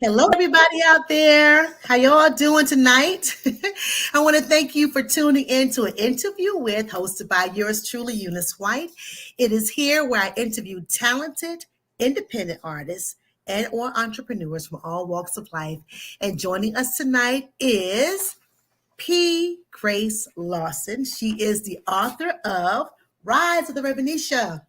Hello, everybody out there. How y'all doing tonight? I want to thank you for tuning in to an interview with, hosted by yours truly, Eunice White. It is here where I interview talented, independent artists and or entrepreneurs from all walks of life. And joining us tonight is P. Grace Lawson. She is the author of Rise of the RAVENISHA.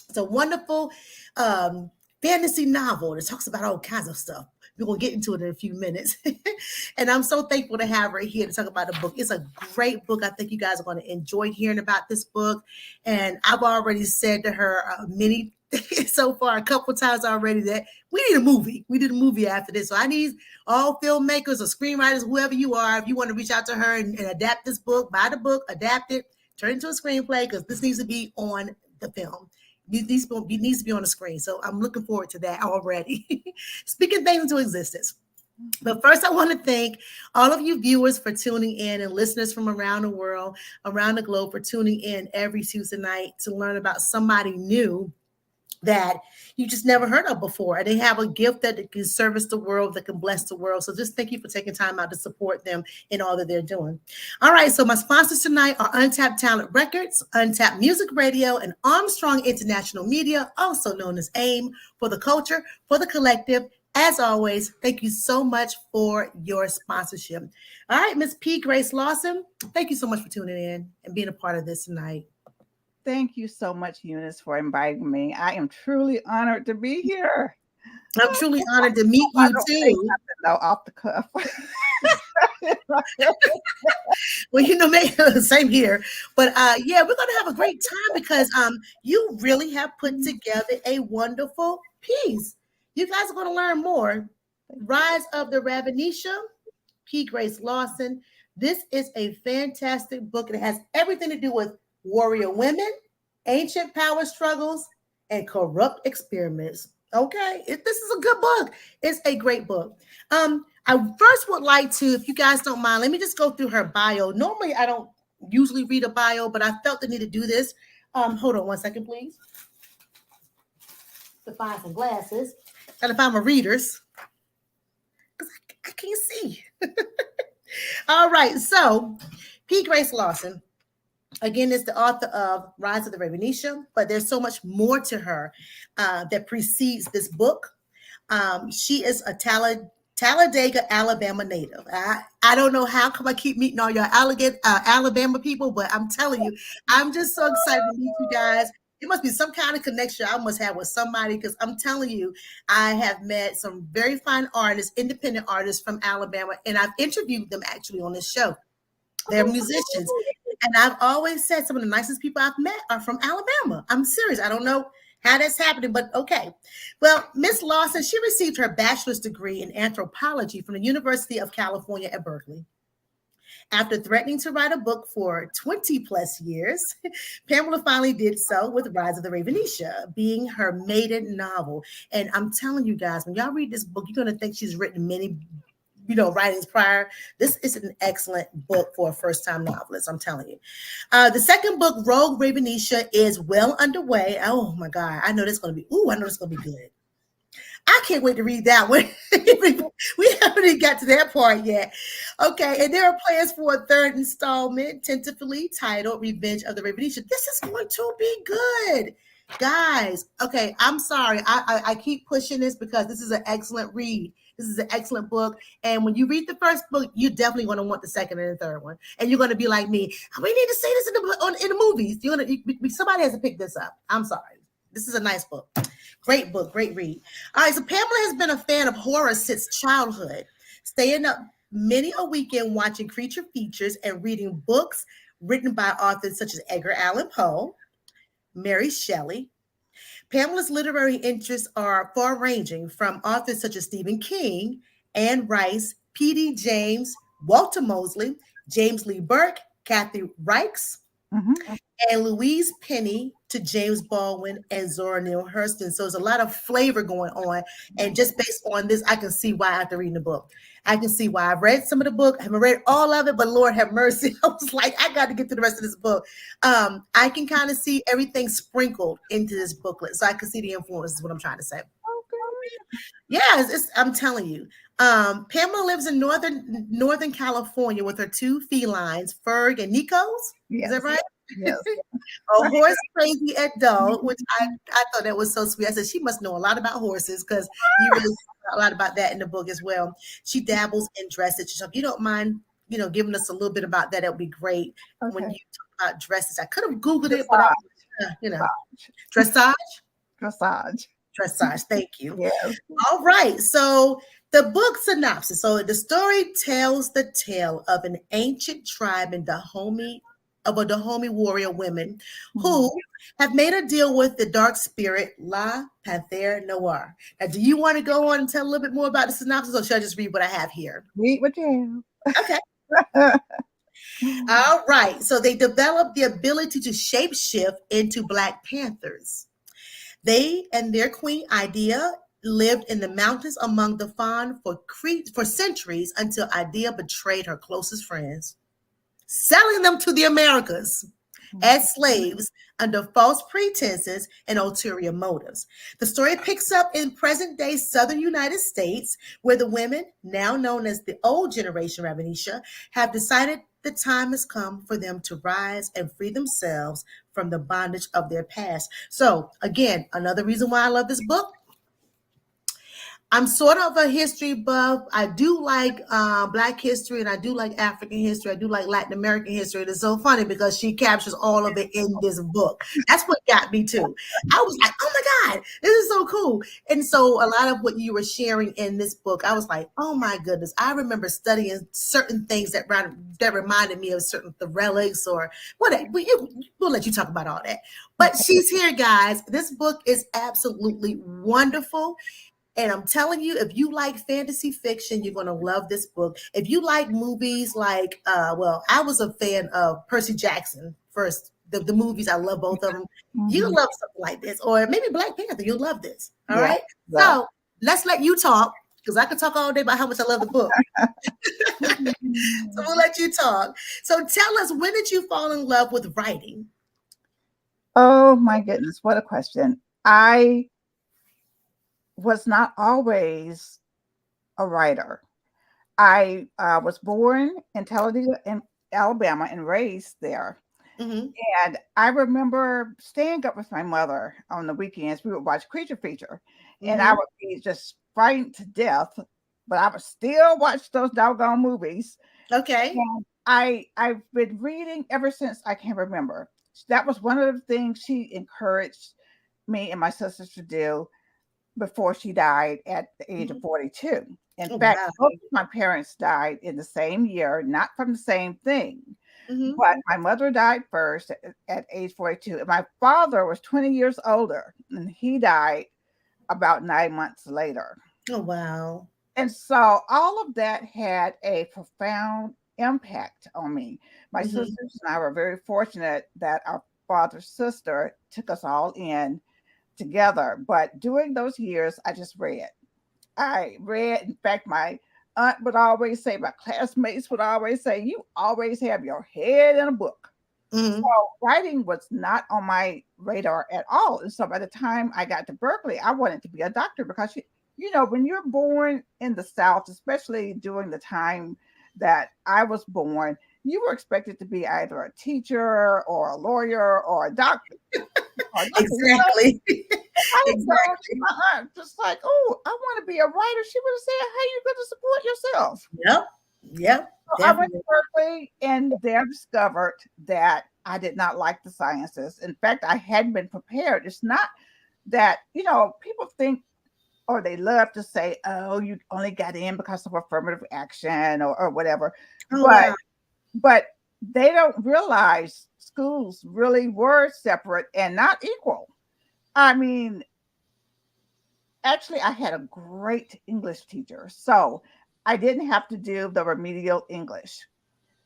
It's a wonderful fantasy novel that talks about all kinds of stuff. We're going to get into it in a few minutes. And I'm so thankful to have her here to talk about the book. It's a great book. I think you guys are going to enjoy hearing about this book. And I've already said to her so far, a couple times already, that we need a movie. We did a movie after this. So I need all filmmakers or screenwriters, whoever you are, if you want to reach out to her and adapt this book, buy the book, adapt it, turn it into a screenplay, because this needs to be on the film. It needs to be on the screen. So I'm looking forward to that already. Speaking things into existence. But first, I want to thank all of you viewers for tuning in and listeners from around the world, around the globe, for tuning in every Tuesday night to learn about somebody new that you just never heard of before. And they have a gift that can service the world, that can bless the world. So just thank you for taking time out to support them in all that they're doing. All right, so my sponsors tonight are Untapped Talent Records, Untapped Music Radio, and Armstrong International Media, also known as AIM, for the culture, for the collective. As always, thank you so much for your sponsorship. All right, Miss P. Grace Lawson, thank you so much for tuning in and being a part of this tonight. Thank you so much, Eunice, for inviting me. I am truly honored to be here. I'm truly honored to meet you too. No, off the cuff. Well, same here. But yeah, we're gonna have a great time because you really have put together a wonderful piece. You guys are gonna learn more. Rise of the RAVENISHA, P. Grace Lawson. This is a fantastic book. It has everything to do with warrior women, ancient power struggles, and corrupt experiments. Okay, this is a good book. It's a great book. I first would like to, if you guys don't mind, let me just go through her bio. Normally, I don't usually read a bio, but I felt the need to do this. Hold on one second, please. To find some glasses. Gotta find my readers, because I can't see. All right, so P. Grace Lawson, again, is the author of Rise of the RAVENISHA, but there's so much more to her that precedes this book. She is a Talladega, Alabama native. I don't know how come I keep meeting all your Alabama people, but I'm telling you, I'm just so excited to meet you guys. It must be some kind of connection I must have with somebody because I'm telling you, I have met some very fine artists, independent artists from Alabama, and I've interviewed them actually on this show. They're musicians. And I've always said some of the nicest people I've met are from Alabama. I'm serious. I don't know how that's happening, but okay. Well, Miss Lawson, she received her bachelor's degree in anthropology from the University of California at Berkeley. After threatening to write a book for 20 plus years, Pamela finally did so with Rise of the Ravenisha, being her maiden novel. And I'm telling you guys, when y'all read this book, you're going to think she's written many writings prior. This is an excellent book for a first-time novelist, I'm telling you. The second book, Rogue Ravenisha, is well underway. Oh my God, I know this is going to be, I know this is going to be good. I can't wait to read that one. We haven't even got to that part yet. Okay, and there are plans for a third installment, tentatively titled Revenge of the Ravenisha. This is going to be good. Guys, okay, I'm sorry. I keep pushing this because this is an excellent read. This is an excellent book. And when you read the first book, you're definitely going to want the second and the third one. And you're going to be like me. We need to see this in the movies. Somebody has to pick this up. I'm sorry. This is a nice book. Great book. Great read. All right. So Pamela has been a fan of horror since childhood, staying up many a weekend watching creature features and reading books written by authors such as Edgar Allan Poe, Mary Shelley. Pamela's literary interests are far-ranging, from authors such as Stephen King, Anne Rice, P.D. James, Walter Mosley, James Lee Burke, Kathy Reichs, and Louise Penny to James Baldwin and Zora Neale Hurston. So there's a lot of flavor going on. And just based on this, I can see why after reading the book. I can see why. I've read some of the book. I haven't read all of it, but Lord have mercy. I was like, I got to get to the rest of this book. I can kind of see everything sprinkled into this booklet. So I can see the influence is what I'm trying to say. Okay. Yes, I'm telling you. Pamela lives in Northern California with her two felines, Ferg and Nikos. Yes. Is that right? Yes. A horse crazy adult, which I thought that was so sweet. I said she must know a lot about horses because you really talk a lot about that in the book as well. She dabbles in dressage. So if you don't mind, giving us a little bit about that, that would be great. Okay. When you talk about dresses, I could have Googled it, but dressage. Dressage. Thank you. Yes. All right. So the book synopsis. So the story tells the tale of an ancient tribe in Dahomey warrior women who have made a deal with the dark spirit La Panthère Noire. Now, do you want to go on and tell a little bit more about the synopsis, or should I just read what I have here? Read what you have. Okay. All right. So they developed the ability to shapeshift into Black Panthers. They and their queen Idea lived in the mountains among the fawn for centuries until Idea betrayed her closest friends, selling them to the Americas as slaves under false pretenses and ulterior motives. The story picks up in present-day southern United States, where the women, now known as the old generation Ravenisha, have decided the time has come for them to rise and free themselves from the bondage of their past. So, again, another reason why I love this book. I'm sort of a history buff. I do like Black history, and I do like African history. I do like Latin American history. It's so funny because she captures all of it in this book. That's what got me too. I was like, oh my God, this is so cool. And so a lot of what you were sharing in this book, I was like, oh my goodness. I remember studying certain things that reminded me of certain the relics or whatever. We'll let you talk about all that. But she's here, guys. This book is absolutely wonderful. And I'm telling you, if you like fantasy fiction, you're going to love this book. If you like movies like, I was a fan of Percy Jackson first. The movies, I love both of them. You'll love something like this. Or maybe Black Panther, you'll love this. All right? So let's let you talk, because I could talk all day about how much I love the book. So we'll let you talk. So tell us, when did you fall in love with writing? Oh, my goodness. What a question. I was not always a writer. I was born in Talladega, in Alabama, and raised there. And I remember staying up with my mother on the weekends. We would watch Creature Feature, and I would be just frightened to death but I would still watch those doggone movies. Okay. And I've been reading ever since I can remember. That was one of the things she encouraged me and my sisters to do before she died at the age of Mhm. 42. In Oh, fact, wow. both of my parents died in the same year, not from the same thing. Hmm. But my mother died first at age 42, and my father was 20 years older, and he died about 9 months later. Oh, wow. And so all of that had a profound impact on me. My Hmm. sisters and I were very fortunate that our father's sister took us all in together. But during those years, I just read. I read. In fact, my aunt would always say, my classmates would always say, you always have your head in a book. So Hmm. writing was not on my radar at all. And so by the time I got to Berkeley, I wanted to be a doctor because when you're born in the South, especially during the time that I was born, you were expected to be either a teacher or a lawyer or a doctor. Or a doctor. Exactly. I would go to Exactly. my aunt just like, oh, I want to be a writer. She would have said, how you going to support yourself? Yep. Yep. So I went to Definitely. Berkeley and there discovered that I did not like the sciences. In fact, I hadn't been prepared. It's not that, people think or they love to say, oh, you only got in because of affirmative action or whatever. Oh, But wow. but they don't realize schools really were separate and not equal. I mean, actually, I had a great English teacher. So I didn't have to do the remedial English.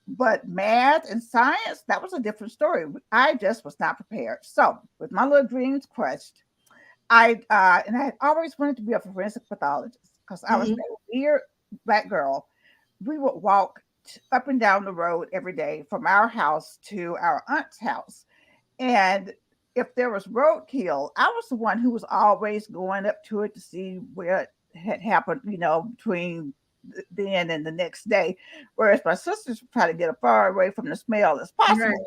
But math and science, that was a different story. I just was not prepared. So, with my little dreams crushed, I had always wanted to be a forensic pathologist because I was Hmm. that weird black girl. We would walk up and down the road every day from our house to our aunt's house. And if there was roadkill, I was the one who was always going up to it to see where it had happened, between then and the next day. Whereas my sisters would try to get as far away from the smell as Right. possible.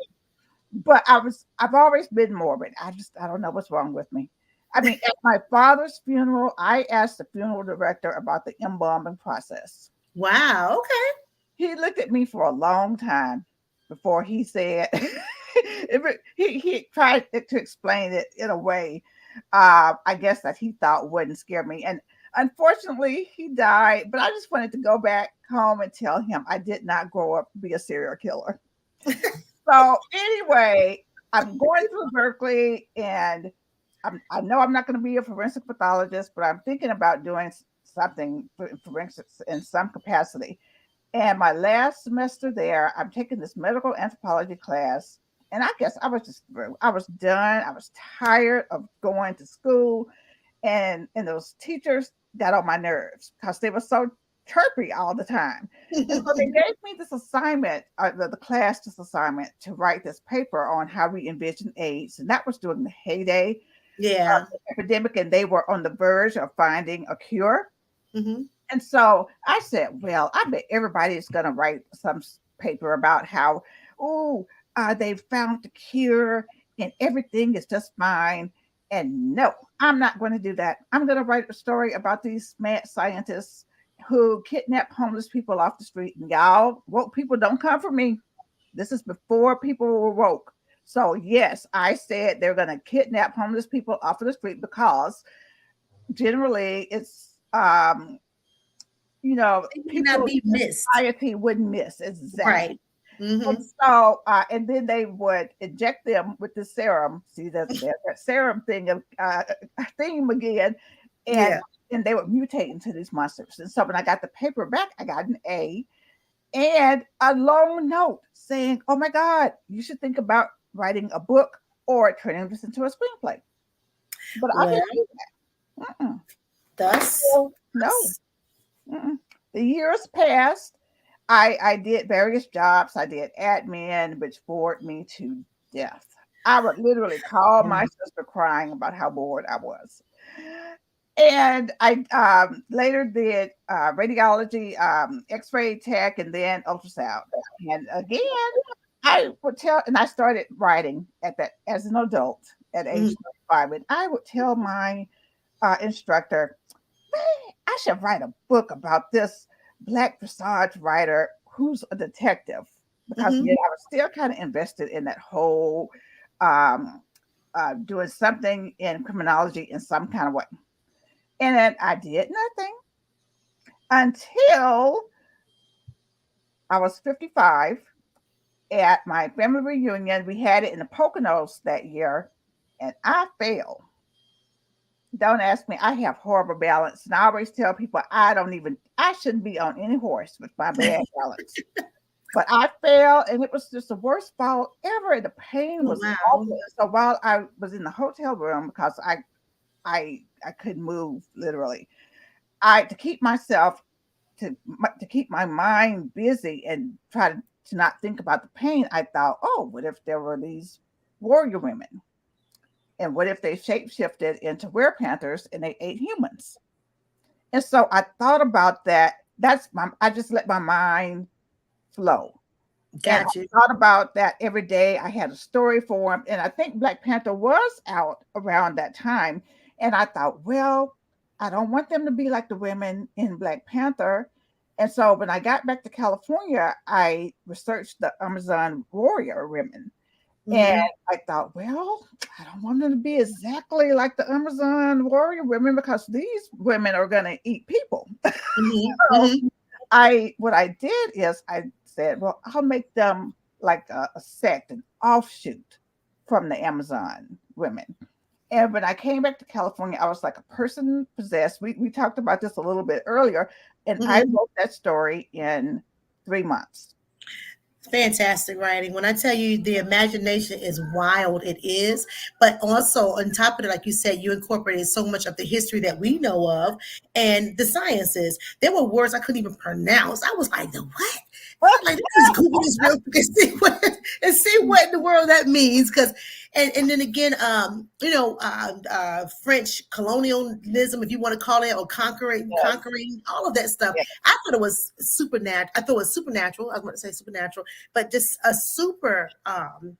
But I've always been morbid. I don't know what's wrong with me. I mean, at my father's funeral, I asked the funeral director about the embalming process. Wow. Okay. He looked at me for a long time before he said, he tried to explain it in a way, I guess that he thought wouldn't scare me. And unfortunately, he died, but I just wanted to go back home and tell him I did not grow up to be a serial killer. So anyway, I'm going through Berkeley, and I know I'm not going to be a forensic pathologist, but I'm thinking about doing something for forensics in some capacity. And my last semester there, I'm taking this medical anthropology class. And I guess I was just through. I was done. I was tired of going to school. And those teachers got on my nerves because they were so chirpy all the time. And so they gave me this assignment, the class this assignment to write this paper on how we envision AIDS. And that was during the heyday of Yeah. the epidemic, and they were on the verge of finding a cure. Hmm. And so I said, well, I bet everybody is going to write some paper about how, oh, they found the cure and everything is just fine. And no, I'm not going to do that. I'm going to write a story about these mad scientists who kidnap homeless people off the street. And y'all, woke people don't come for me. This is before people were woke. So, yes, I said they're going to kidnap homeless people off of the street because generally it's It cannot people be in missed. society wouldn't miss exactly. Right. Hmm. And so, and then they would inject them with the serum. See that serum thing of theme again, and Yeah. and they would mutate into these monsters. And so, when I got the paper back, I got an A and a long note saying, "Oh my God, you should think about writing a book or turning this into a screenplay." But I Well, didn't do that. thus, So, no. thus. Mm-mm. The years passed. I did various jobs. I did admin, which bored me to death. I would literally call my sister crying about how bored I was. And I later did radiology, X-ray tech, and then ultrasound. And again, I would tell, and I started writing at that as an adult at age Mhm. 35, and I would tell my instructor, I I should write a book about this Black dressage writer who's a detective, because Mm-hmm. I was still kind of invested in that whole um, doing something in criminology in some kind of way. And then I did nothing until I was 55 at my family reunion. We had it in the Poconos that year, and I failed. Don't ask me. I have horrible balance. And I always tell people I shouldn't be on any horse with my bad balance. But I fell, and it was just the worst fall ever. The pain Oh, was wow. awful. So while I was in the hotel room, because I couldn't move literally, I to keep myself to keep my mind busy and try to not think about the pain, I thought, oh, what if there were these warrior women? And what if they shapeshifted into were-panthers and they ate humans? And so I thought about that. I just let my mind flow. And Got you. I thought about that every day. I had a story for him. And I think Black Panther was out around that time. And I thought, well, I don't want them to be like the women in Black Panther. And so when I got back to California, I researched the Amazon warrior women. And Mm-hmm. I thought, well, I don't want them to be exactly like the Amazon warrior women, because these women are going to eat people. Mm-hmm. So Mm-hmm. what I did is I said, well, I'll make them like a sect, an offshoot from the Amazon women. And when I came back to California, I was like a person possessed. We talked about this a little bit earlier, and I Mm-hmm. wrote that story in 3 months. Fantastic writing. When I tell you the imagination is wild, it is. But also on top of it, like you said, you incorporated so much of the history that we know of and the sciences. There were words I couldn't even pronounce. I was like, the what? Like, let me just Google this real quick and see what in the world that means. Because and then again, French colonialism, if you want to call it, or Yes, conquering, all of that stuff. yes. I thought it was supernatural. I thought it was supernatural. I was going to say supernatural, but just a supernatural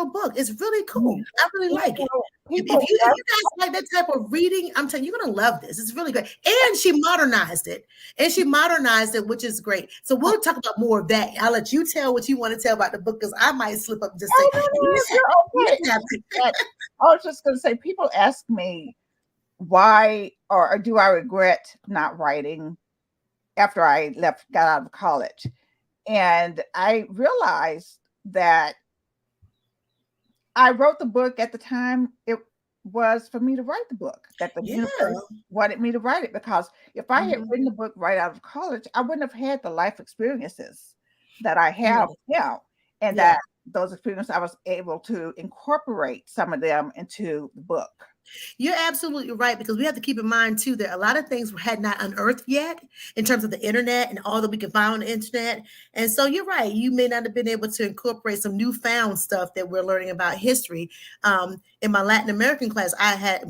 book. It's really Mhm. cool. I really You like it. know, If people you guys like that type of reading, I'm telling you, you're gonna love this. It's really great. And she modernized it. Which is great. So we'll talk about more of that. I'll let you tell what you want to tell about the book, because I might slip up and just say, oh, no, no, you're okay. this And I was just going to say, people ask me why, or do I regret not writing after I got out of college. And I realized that I wrote the book at the time it was for me to write the book, that the Yeah. universe wanted me to write it. Because if I had Mhm. written the book right out of college, I wouldn't have had the life experiences that I have Yeah. now. And Yeah. that those experiences, I was able to incorporate some of them into the book. You're absolutely right, because we have to keep in mind too that a lot of things had not unearthed yet in terms of the internet and all that we can find on the internet. And so you're right, you may not have been able to incorporate some newfound stuff that we're learning about history. In my Latin American class, I had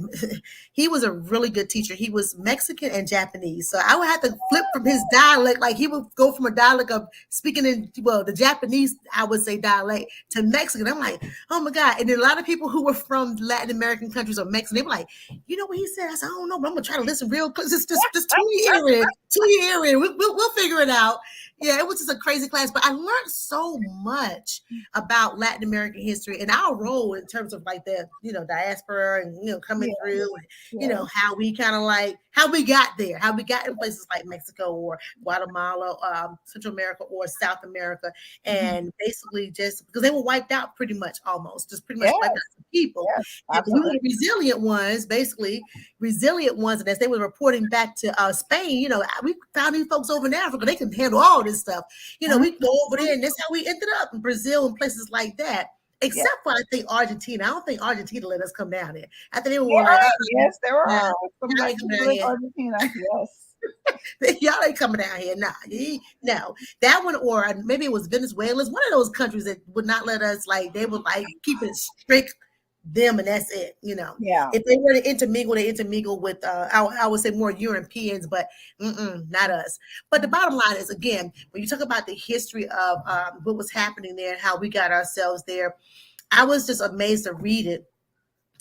he was a really good teacher. He was Mexican and Japanese, so I would have to flip from his dialect. Like, he would go from a dialect of speaking in, well, the Japanese, I would say, dialect, to Mexican. I'm like, oh my God. And then a lot of people who were from Latin American countries or Mexican, they were like, you know what he said? I said, I don't know, but I'm gonna try to listen real close. Just tune your ear in. Tune your ear in. We'll figure it out. Yeah, it was just a crazy class, but I learned so much about Latin American history and our role in terms of like the, diaspora, and coming Yeah, through, and yeah. how we kind of like how we got there, how we got in places like Mexico or Guatemala, Central America or South America, Mhm. and basically just because they were wiped out pretty much, almost just pretty much Yes, wiped out some people, yes, and we were absolutely. the resilient ones, basically resilient ones. And as they were reporting back to Spain, we found these folks over in Africa, they can handle all this stuff. We go over there, and that's how we ended up in Brazil and places like that. Yeah. Except for, I think, Argentina. I don't think Argentina let us come down there. I think they were like, Yeah, yes, there nah, are some y'all black ain't coming people down in here. Argentina. Yes. Y'all ain't coming down here. Nah, no. That one, or maybe it was Venezuela. It's one of those countries that would not let us, like, they would like keep it strict them, and that's it. Yeah. If they were to intermingle, they intermingle with I would say more Europeans, but not us. But the bottom line is, again, when you talk about the history of what was happening there and how we got ourselves there, I was just amazed to read it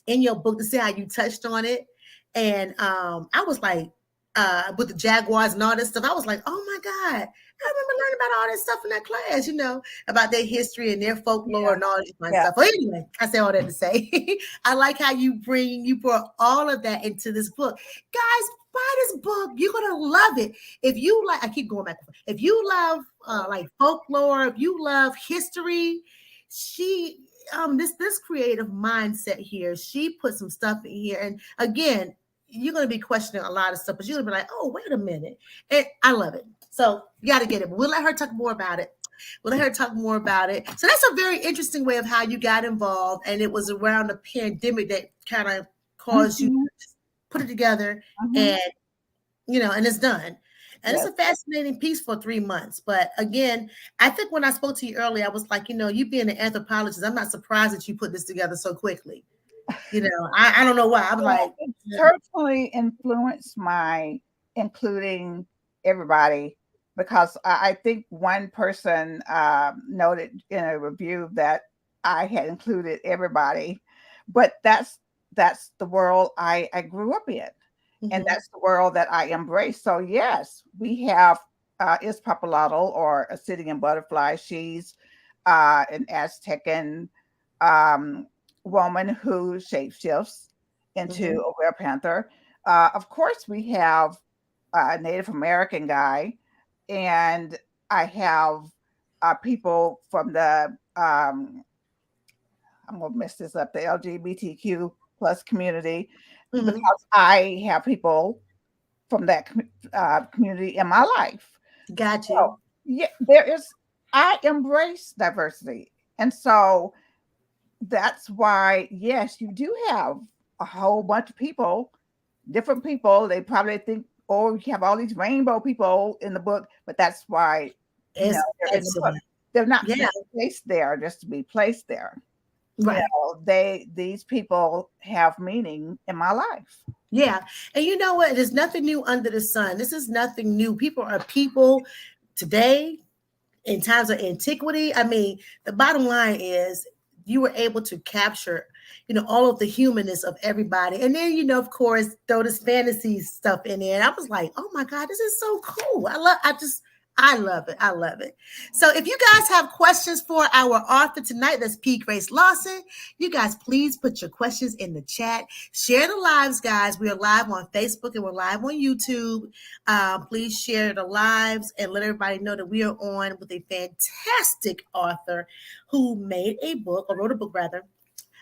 in your book, to see how you touched on it. And I was like, with the Jaguars and all this stuff. I was like, oh my God, I remember learning about all this stuff in that class, about their history and their folklore and all this fun stuff. But anyway, I say all that to say, I like how you brought all of that into this book. Guys, buy this book. You're going to love it. If you like, I keep going back. If you love like folklore, if you love history, this creative mindset here, she put some stuff in here. And again, you're going to be questioning a lot of stuff, but you're going to be like, oh, wait a minute. And I love it. So you got to get it. But we'll let her talk more about it. So that's a very interesting way of how you got involved. And it was around the pandemic that kind of caused you to put it together and, and it's done. And it's a fascinating piece for 3 months. But again, I think when I spoke to you earlier, I was like, you being an anthropologist, I'm not surprised that you put this together so quickly. I don't know why. I'm like, it certainly influenced my including everybody, because I think one person noted in a review that I had included everybody, but that's the world I grew up in. And that's the world that I embrace. So yes, we have Is Papalotl, or a sitting butterfly. She's an Aztecan woman who shapeshifts into a werepanther. Of course, we have a Native American guy, and I have people from the I'm gonna mess this up, the LGBTQ plus community, because I have people from that community in my life. Got you. So, yeah, I embrace diversity, and so that's why, yes, you do have a whole bunch of people, different people. They probably think, oh, you have all these rainbow people in the book, but that's why they're in the book. They're not placed there just to be placed there. Right. These people have meaning in my life. Yeah. And you know what? There's nothing new under the sun. This is nothing new. People are people today in times of antiquity. I mean, the bottom line is you were able to capture, all of the humanness of everybody. And then, of course, throw this fantasy stuff in there. And I was like, oh my God, this is so cool. I love it. I love it. So if you guys have questions for our author tonight, that's P. Grace Lawson, you guys please put your questions in the chat. Share the lives, guys. We are live on Facebook and we're live on YouTube. Please share the lives and let everybody know that we are on with a fantastic author who made a book, or wrote a book rather.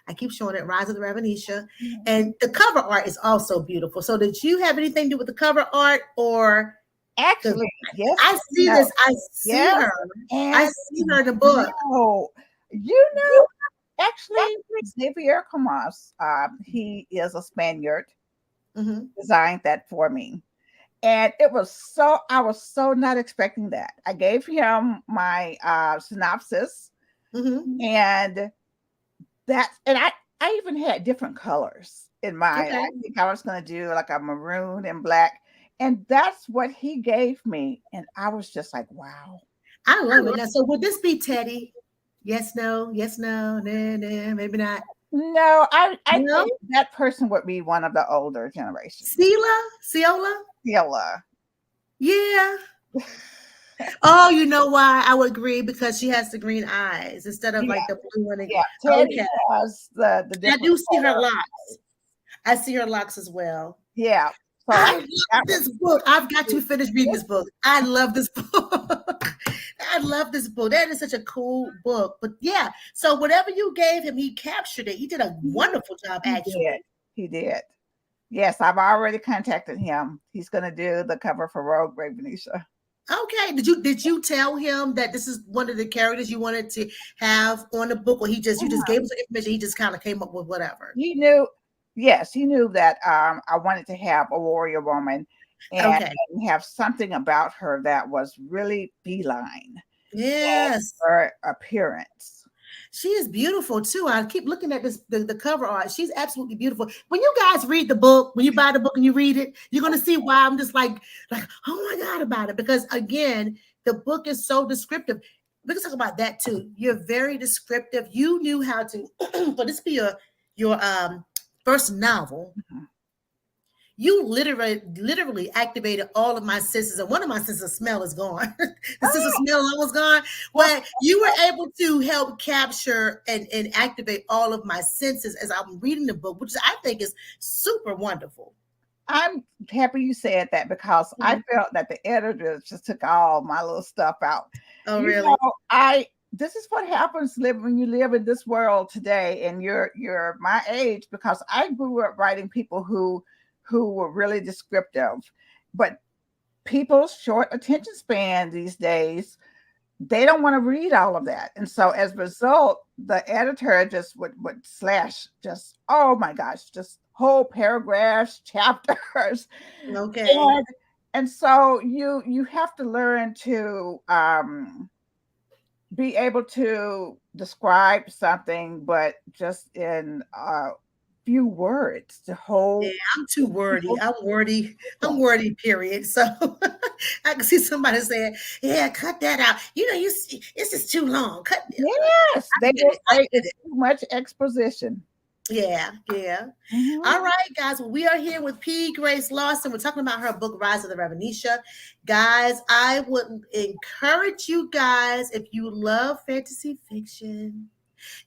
I keep showing it, Rise of the Ravenisha. And the cover art is also beautiful. So did you have anything to do with the cover art, or... Actually, yes. I see this. I see her. I see her in the book. Actually, Xavier Comas, he is a Spaniard, designed that for me. And I was so not expecting that. I gave him my synopsis, and I even had different colors in mine. I think I was going to do like a maroon and black. And that's what he gave me. And I was just like, wow. I love it. Now, so would this be Teddy? Yes, no, nah, maybe not. No, I think that person would be one of the older generations. Ciola? Yeah. Oh, you know why I would agree? Because she has the green eyes instead of like the blue one. Yeah, Teddy has the I do see her locks. I see her locks as well. Yeah. So I love this book. I've got to finish reading this book. I love this book. I love this book. That is such a cool book. But yeah, so whatever you gave him, he captured it. He did a wonderful job, actually. He did. Yes, I've already contacted him. He's going to do the cover for Rogue Ravenisha. Okay. Did you tell him that this is one of the characters you wanted to have on the book, or you just gave him some information, he just kind of came up with whatever? He knew. Yes, he knew that I wanted to have a warrior woman and have something about her that was really feline. Yes. Her appearance. She is beautiful too. I keep looking at the cover art. She's absolutely beautiful. When you guys read the book, when you buy the book and you read it, you're going to see why I'm just like, oh my God about it. Because again, the book is so descriptive. We can talk about that too. You're very descriptive. You knew how to, for this be your first novel, you literally activated all of my senses, and one of my senses of smell is gone. The sense of smell is almost gone, but you were able to help capture and activate all of my senses as I'm reading the book, which I think is super wonderful. I'm happy you said that because I felt that the editors just took all my little stuff out. Oh, really? This is what happens when you live in this world today, and you're my age, because I grew up writing people who were really descriptive, but people's short attention span these days, they don't want to read all of that. And so as a result, the editor just would slash, just, oh my gosh, just whole paragraphs, chapters. Okay. And so you have to learn to be able to describe something, but just in few words to hold. Yeah, I'm too wordy. I'm wordy, period. So I can see somebody saying, yeah, cut that out. You know, this is too long. Cut. Yes, they will say it's too much exposition. Yeah. All right, guys. Well, we are here with P. Grace Lawson. We're talking about her book, Rise of the Ravenisha. Guys, I would encourage you guys, if you love fantasy fiction,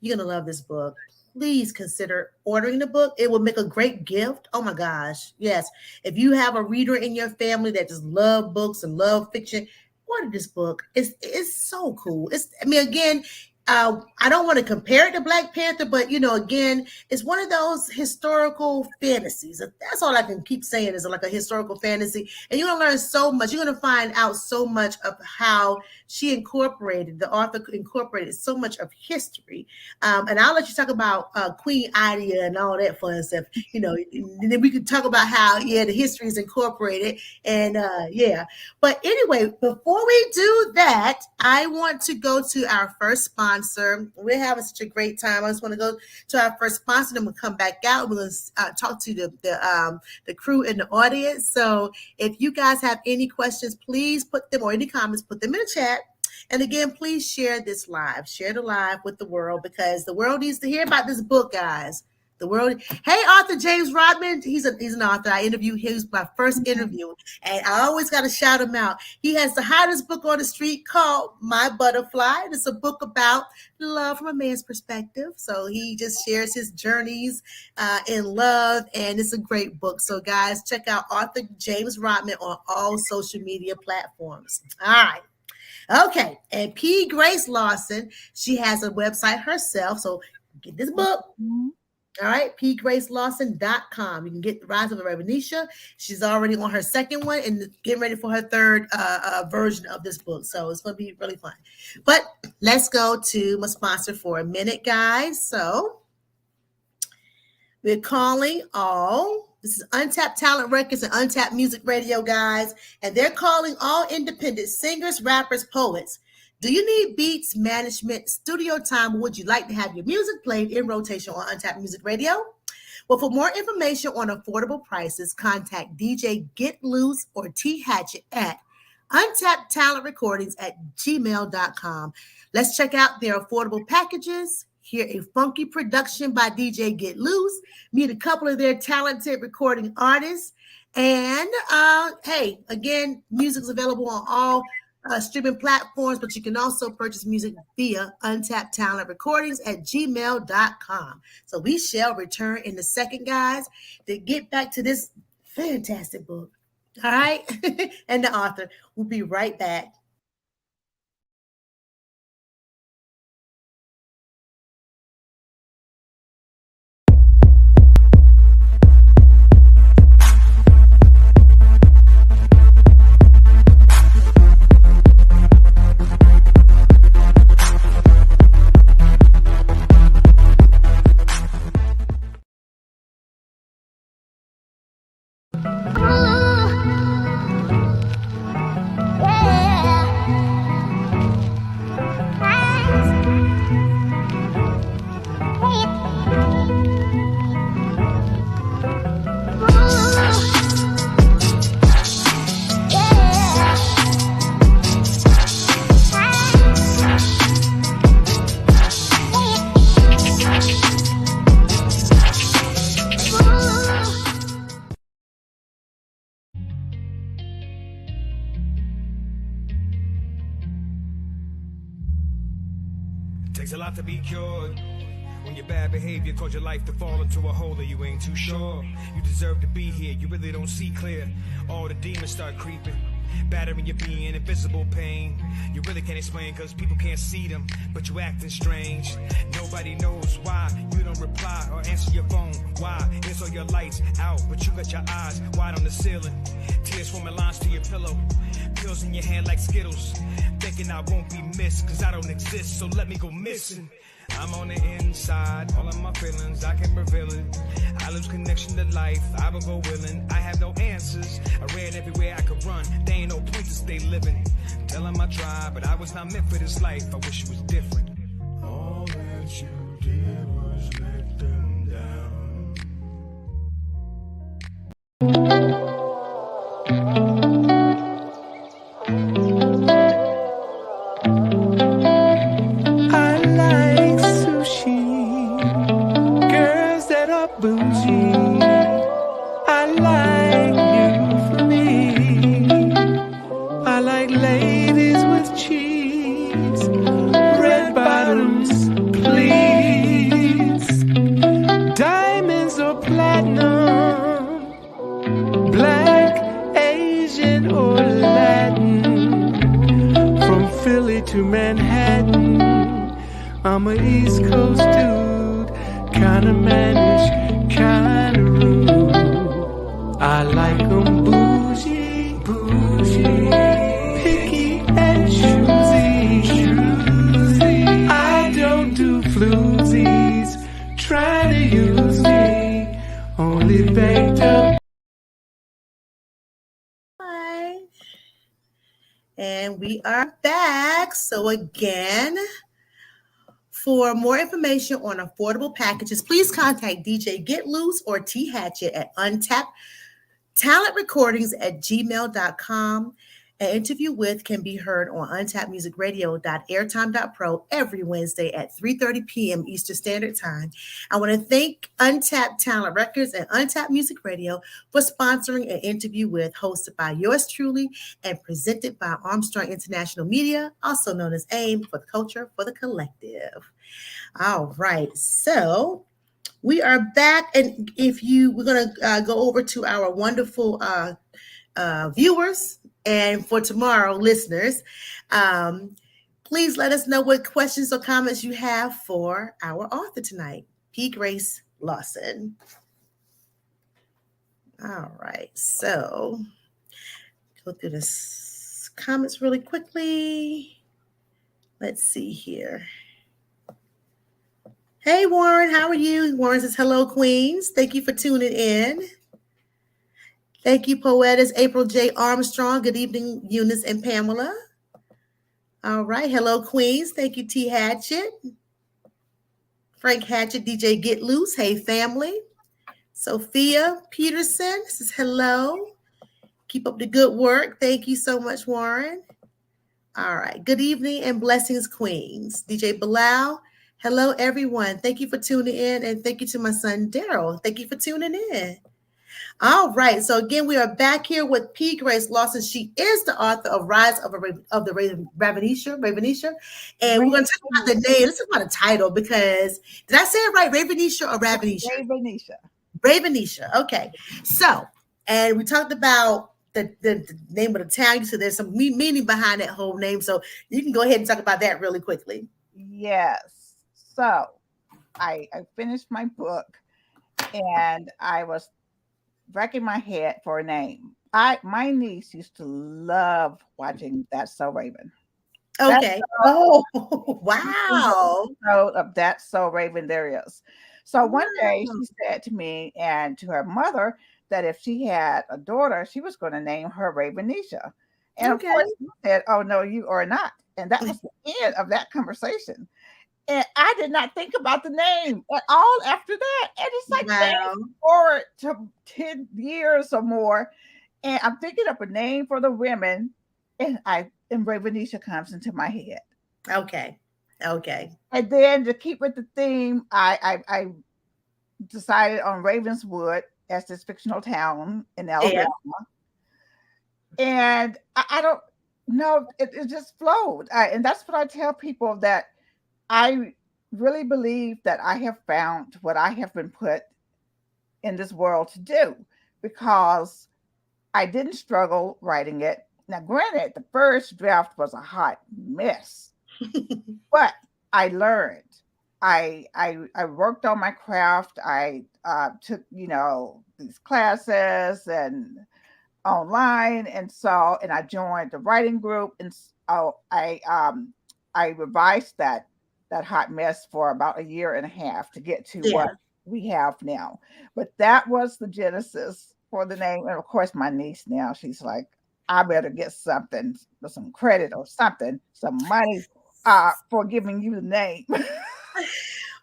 you're going to love this book. Please consider ordering the book. It will make a great gift. Oh my gosh. Yes. If you have a reader in your family that just love books and love fiction, order this book. It's so cool. Again, I don't want to compare it to Black Panther, but again, it's one of those historical fantasies. That's all I can keep saying, is like a historical fantasy. And you're going to learn so much. You're going to find out so much of how the author incorporated so much of history. And I'll let you talk about Queen Idia and all that fun stuff, and then we could talk about how, the history is incorporated. And but anyway, before we do that, I want to go to our first sponsor. We're having such a great time. I just want to go to our first sponsor, then we'll come back out. We're going to talk to the crew in the audience. So if you guys have any questions, please put them, or any comments, put them in the chat. And again, please share this live. Share the live with the world, because the world needs to hear about this book, guys. The world. Hey, author James Rodman. He's an author. I interviewed him. He was my first interview, and I always got to shout him out. He has the hottest book on the street called My Butterfly. And it's a book about love from a man's perspective. So he just shares his journeys in love, and it's a great book. So guys, check out author James Rodman on all social media platforms. All right. Okay. And P. Grace Lawson, she has a website herself. So get this book. All right, pgracelawson.com. You can get The Rise of the Ravenisha. She's already on her second one and getting ready for her third version of this book. So it's going to be really fun. But let's go to my sponsor for a minute, guys. So we're calling all. This is Untapped Talent Records and Untapped Music Radio, guys. And they're calling all independent singers, rappers, poets. Do you need beats, management, studio time, or would you like to have your music played in rotation on Untapped Music Radio? Well, for more information on affordable prices, contact DJ Get Loose or T Hatchet at untappedtalentrecordings@gmail.com. Let's check out their affordable packages. Hear a funky production by DJ Get Loose. Meet a couple of their talented recording artists. And hey, again, music's available on all streaming platforms, but you can also purchase music via Untapped Talent Recordings at gmail.com. So we shall return in a second, guys, to get back to this fantastic book. All right. And the author. We'll be right back. Yeah. Takes a lot to be cured. When your bad behavior caused your life to fall into a hole that you ain't too sure. You deserve to be here, you really don't see clear. All the demons start creeping, battering your being, invisible pain. You really can't explain cause people can't see them, but you acting strange. Nobody knows why you don't reply or answer your phone. Why is all your lights out, but you got your eyes wide on the ceiling. Tears forming lines to your pillow, pills in your hand like Skittles. Thinking I won't be missed cause I don't exist, so let me go missing. I'm on the inside, all of my feelings, I can reveal it. I lose connection to life, I will go willing. I have no answers, I read everywhere I could run. There ain't no point to stay living. Tell them I tried, but I was not meant for this life. I wish it was different. All that you did was let them down. Bougie, I like you for me. I like ladies with cheese, red bottoms, please. Diamonds or platinum, black, Asian or Latin. From Philly to Manhattan, I'm a East Coast dude, kinda mannish, kinda rude. I like 'em bougie, bougie, picky and choosy, choosy. I don't do floozies, try to use me, only baked up. Hi. And we are back. So again, for more information on affordable packages, please contact DJ Get Loose or T Hatchet at untappedtalentrecordings@gmail.com. An interview with can be heard on untappedmusicradio.airtime.pro every Wednesday at 3:30 p.m. Eastern Standard Time. I want to thank Untapped Talent Records and Untapped Music Radio for sponsoring an interview with, hosted by yours truly and presented by Armstrong International Media, also known as AIM, for the culture for the collective. All right, so we are back, and we're going to go over to our wonderful viewers, and for tomorrow, listeners, please let us know what questions or comments you have for our author tonight, P. Grace Lawson. All right, so go through this comments really quickly. Let's see here. Hey, Warren, how are you? Warren says, hello, Queens. Thank you for tuning in. Thank you, Poetess April J. Armstrong. Good evening, Eunice and Pamela. All right. Hello, Queens. Thank you, T. Hatchet. Frank Hatchet, DJ Get Loose. Hey, family. Sophia Peterson says, hello. Keep up the good work. Thank you so much, Warren. All right. Good evening and blessings, Queens. DJ Bilal. Hello, everyone. Thank you for tuning in, and thank you to my son, Daryl. Thank you for tuning in. All right. So again, we are back here with P. Grace Lawson. She is the author of Rise of the Ravenisha. And we're going to talk about the name. Let's talk about the title, because did I say it right? Ravenisha or Ravenisha? Ravenisha. Okay. So, and we talked about the name of the town. So there's some meaning behind that whole name. So you can go ahead and talk about that really quickly. Yes. So I finished my book, and I was racking my head for a name. My niece used to love watching That's So Raven. Okay. Wow. Of That's So Raven there is. So one day she said to me and to her mother that if she had a daughter, she was going to name her Ravenisha. And of course she said, oh, no, you are not. And that was the end of that conversation. And I did not think about the name at all after that. And it's like forward to 10 years or more. And I'm thinking of a name for the women. And Ravenisha comes into my head. Okay. And then to keep with the theme, I decided on Ravenswood as this fictional town in Alabama. Yeah. And I don't know, it just flowed. And that's what I tell people, that I really believe that I have found what I have been put in this world to do, because I didn't struggle writing it. Now, granted, the first draft was a hot mess, but I learned. I worked on my craft. I took, these classes and online, and I joined the writing group, and so I revised that hot mess for about a year and a half to get to what Yeah. we have now. But that was the genesis for the name. And of course, my niece now, she's like, I better get something, some credit or something, some money for giving you the name.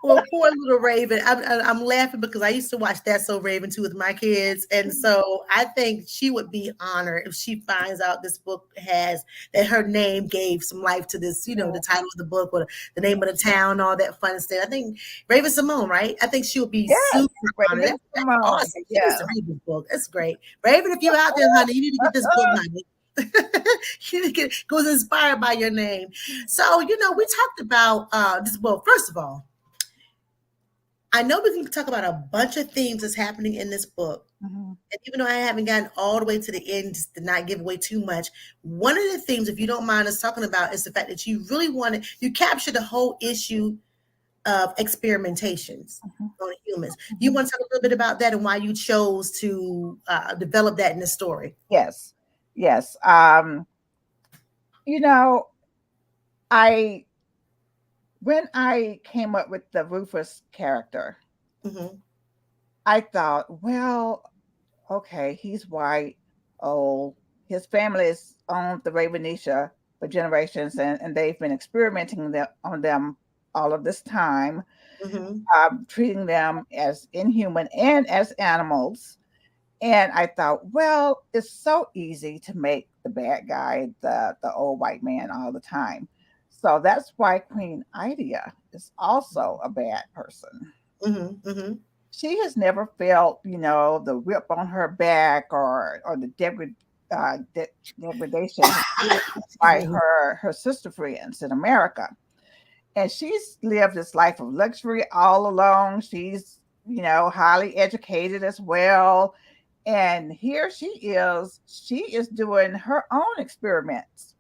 Well, poor little Raven. I'm laughing because I used to watch That's So Raven too with my kids, and so I think she would be honored if she finds out this book has that her name gave some life to this. You know, the title of the book or the name of the town, all that fun stuff. I think Raven Simone, right? I think she would be Yes, super honored. Raven That's Simone. awesome. She Yeah. needs to read this book. That's great, Raven. If you're out there, honey, you need to get this book, honey. You need to get goes inspired by your name. So we talked about this. Well, first of all, I know we can talk about a bunch of themes that's happening in this book. Mm-hmm. And even though I haven't gotten all the way to the end, just to not give away too much, one of the themes, if you don't mind us talking about, is the fact that you capture the whole issue of experimentations on humans. You want to talk a little bit about that and why you chose to develop that in the story? Yes. When I came up with the Rufus character, I thought, well, okay, he's white, old. His family has owned the Ravenisha for generations, and they've been experimenting on them all of this time, treating them as inhuman and as animals. And I thought, well, it's so easy to make the bad guy the old white man all the time. So that's why Queen Idea is also a bad person. She has never felt, the whip on her back or the degradation by her sister friends in America. And she's lived this life of luxury all along. She's, highly educated as well. And here she is doing her own experiments.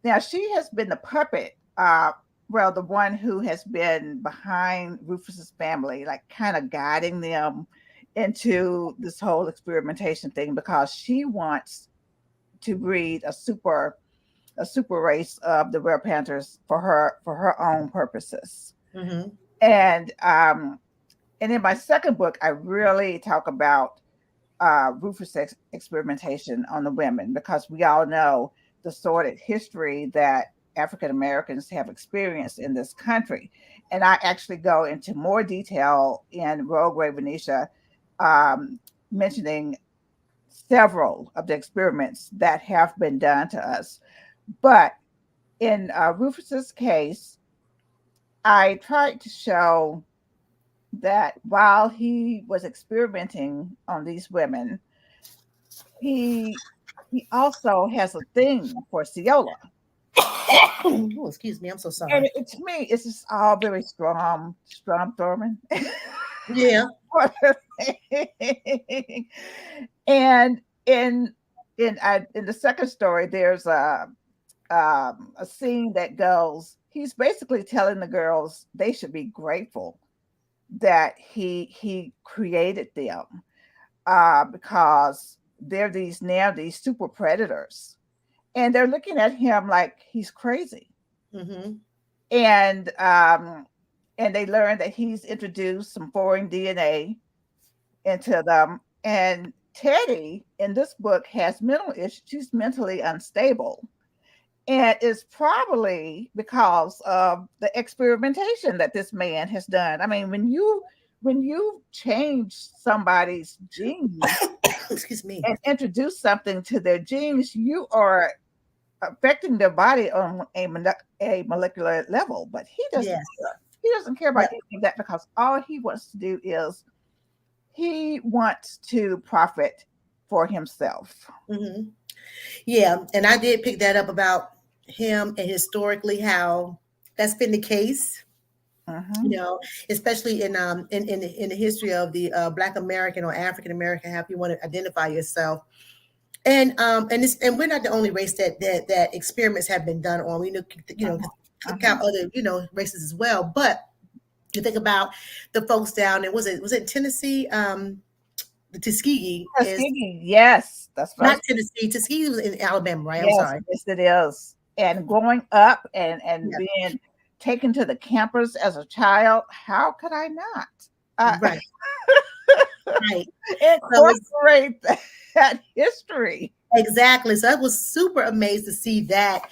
Now, she has been the puppet, the one who has been behind Rufus's family, like kind of guiding them into this whole experimentation thing, because she wants to breed a super race of the Rare Panthers for her own purposes. And in my second book, I really talk about Rufus' experimentation on the women, because we all know the sordid history that African Americans have experienced in this country. And I actually go into more detail in Rogue Ravenisha, mentioning several of the experiments that have been done to us. But in Rufus's case, I tried to show that while he was experimenting on these women, he also has a thing for Ciola. Oh, excuse me, I'm so sorry. And to me, it's just all very strong Thurman. Yeah. And in the second story, there's a scene that goes, he's basically telling the girls they should be grateful that he created them, because they're these super predators, and they're looking at him like he's crazy. And they learn that he's introduced some foreign DNA into them. And Teddy in this book has mental issues. She's mentally unstable, and it's probably because of the experimentation that this man has done. I mean, when you change somebody's genes, excuse me, and introduce something to their genes, you are affecting their body on a molecular level. But he doesn't care. He doesn't care about any of that, because all he wants to do is he wants to profit for himself. Yeah, and I did pick that up about him, and historically how that's been the case You know, especially in the history of the Black American or African American, however you want to identify yourself. And we're not the only race that experiments have been done on. We know, could count other races as well. But you think about the folks down there. Was it Tennessee? The Tuskegee is yes, that's right. not Tennessee. Tuskegee was in Alabama, right? Yes, I'm sorry. yes, it is. And growing up and Yeah. being taken to the campus as a child, how could I not? Right. Right. Incorporate that history. Exactly. So I was super amazed to see that,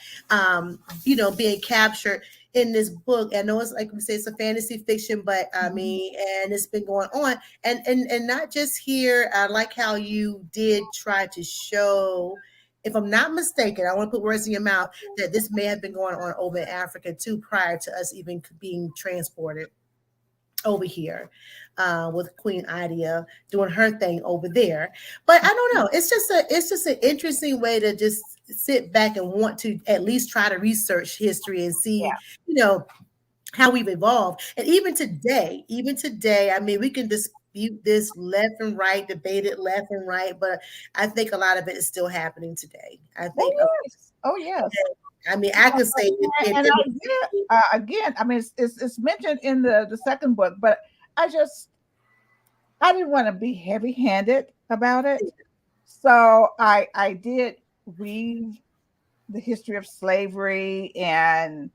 being captured in this book. I know it's like we say, it's a fantasy fiction, but I mean, and it's been going on, and not just here. I like how you did try to show, if I'm not mistaken, I want to put words in your mouth, that this may have been going on over in Africa too, prior to us even being transported over here, with Queen Idea doing her thing over there. But I don't know. It's just an interesting way to just sit back and want to at least try to research history and see, how we've evolved. And even today, I mean, we can dispute this left and right, debate it left and right, but I think a lot of it is still happening today. I think. Oh yes. I mean, I could say again. I mean, it's mentioned in the second book, but I didn't want to be heavy-handed about it, so I did read the history of slavery and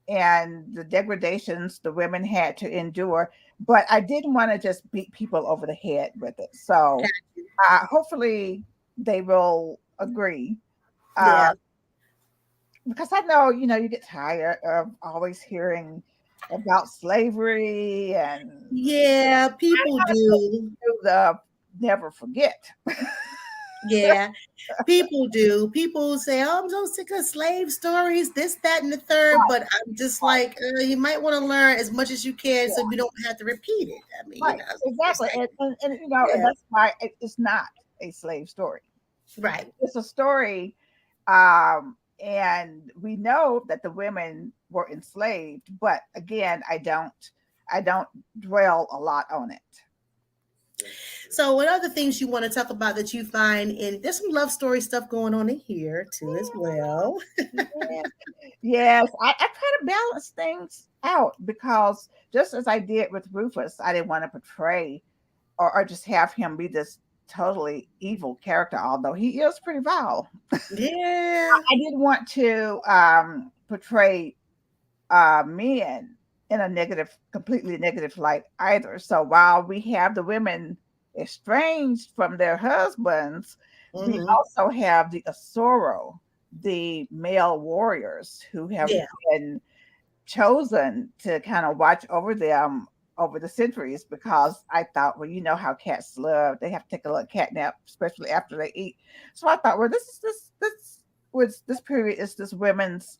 the degradations the women had to endure, but I didn't want to just beat people over the head with it. So hopefully they will agree. Yeah. Because I know, you get tired of always hearing about slavery and people do. Never forget. Yeah, people do. People say, "Oh, I'm so sick of slave stories, this, that, and the third." But I'm just like, you might want to learn as much as you can, so we don't have to repeat it. I mean, exactly, and that's why it's not a slave story. Right. It's a story. And we know that the women were enslaved, but again, I don't dwell a lot on it. So what other things you want to talk about that you find there's some love story stuff going on in here too as well? Yes, I try to balance things out, because just as I did with Rufus, I didn't want to portray or just have him be this totally evil character, although he is pretty vile. Yeah. I didn't want to portray men in a completely negative light either. So while we have the women estranged from their husbands, we also have the Asoro, the male warriors who have been chosen to kind of watch over them over the centuries, because I thought, well, you know how cats love, they have to take a little cat nap, especially after they eat. So I thought, well, this period is this women's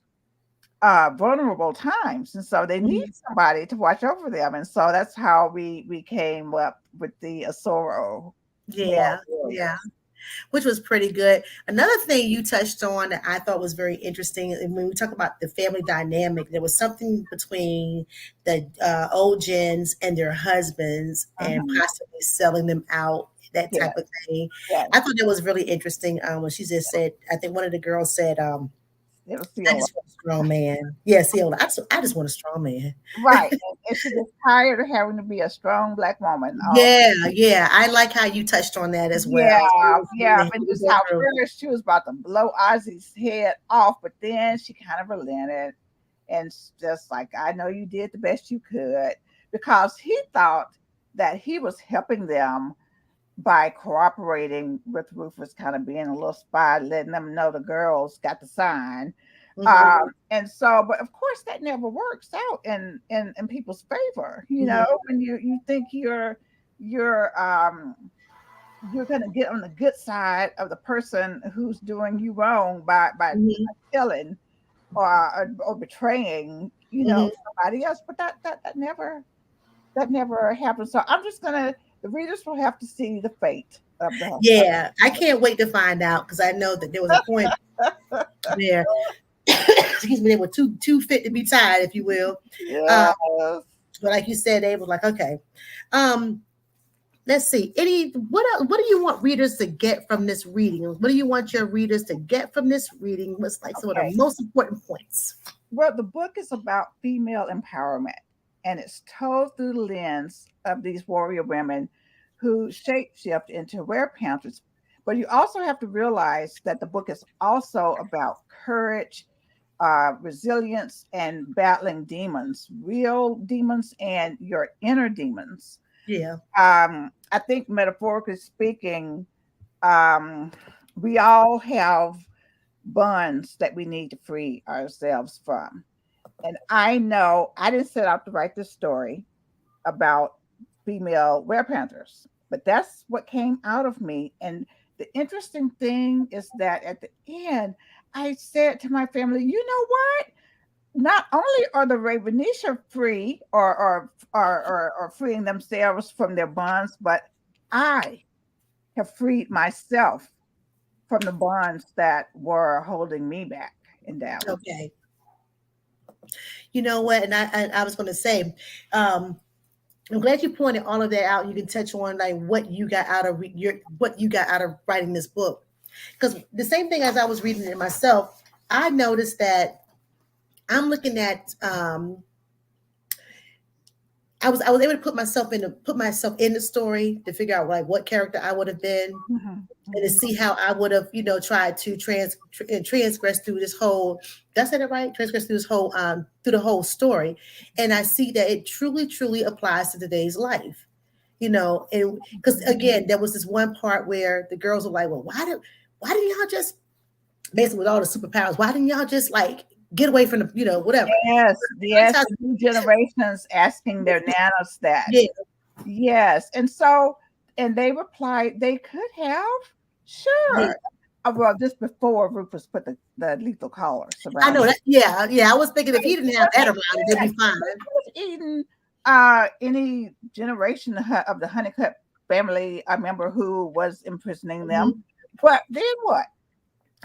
vulnerable times, and so they need somebody to watch over them, and so that's how we came up with the Asoro. Yeah, which was pretty good. Another thing you touched on that I thought was very interesting, and when we talk about the family dynamic, there was something between the old gens and their husbands, and possibly selling them out, that type of thing. I thought that was really interesting. When she just said, I think one of the girls said, I just want a strong man. Yeah, Ciola. I just want a strong man. Right. And she was tired of having to be a strong Black woman. Yeah. I like how you touched on that as well. Yeah. And just how first she was about to blow Ozzy's head off, but then she kind of relented and just like, I know you did the best you could, because he thought that he was helping them by cooperating with Rufus, kind of being a little spy, letting them know the girls got the sign. And so, but of course that never works out in people's favor. You know, when you think you're going to get on the good side of the person who's doing you wrong by killing or betraying, somebody else. But that never happened. So I'm just the readers will have to see the fate of the. Yeah, I can't wait to find out, because I know that there was a point there. Excuse me, they were too fit to be tied, if you will. Yes. But like you said, they were like, okay. Let's see. What do you want readers to get from this reading? What do you want your readers to get from this reading? What's like some of the most important points? Well, the book is about female empowerment, and it's told through the lens of these warrior women who shapeshift into werepanthers. But you also have to realize that the book is also about courage, resilience, and battling demons, real demons, and your inner demons. Yeah. I think metaphorically speaking, we all have bonds that we need to free ourselves from. And I know I didn't set out to write this story about female werepanthers, but that's what came out of me. And the interesting thing is that at the end, I said to my family, you know what? Not only are the RAVENISHA free or freeing themselves from their bonds, but I have freed myself from the bonds that were holding me back and down. Okay. You know what? And I was going to say, I'm glad you pointed all of that out. You can touch on like what you got out of writing this book, because the same thing as I was reading it myself, I noticed that I'm looking at. I was able to put myself in the story to figure out like what character I would have been, and to see how I would have tried to transgress through this whole. Did I say that right? Transgress through this whole through the whole story, and I see that it truly applies to today's life. And because again, there was this one part where the girls were like, "Well, why didn't y'all just basically with all the superpowers? Why didn't y'all just like get away from the whatever?" Yes, the new generations asking their nanas that. Yeah. Yes, and they replied they could have, sure. Yeah. Well, just before Rufus put the lethal collars around. I know that. Yeah. I was thinking if he didn't have that around, it'd be fine. He was eating any generation of the Honeycutt family, I remember, who was imprisoning them. Mm-hmm. But then what?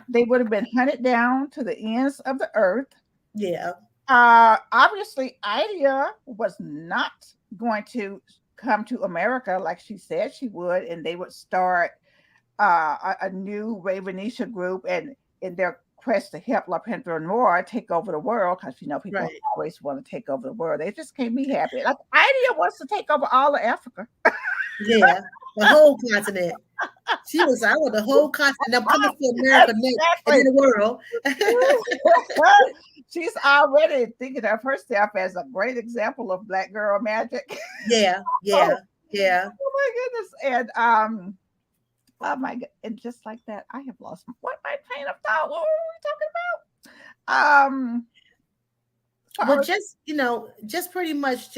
They would have been hunted down to the ends of the earth. Yeah. Obviously, Idea was not going to come to America like she said she would, and they would start a new RAVENISHA group, and in their quest to help LaPentra Noir take over the world, because people always want to take over the world. They just can't be happy. Like Idea wants to take over all of Africa. Yeah, the whole continent. She was, I want the whole continent. I'm coming to America next and in the world. She's already thinking of herself as a great example of Black girl magic. Yeah. Oh my goodness. And oh my God. And just like that, I have lost my train of thought. What were we talking about? Well, just pretty much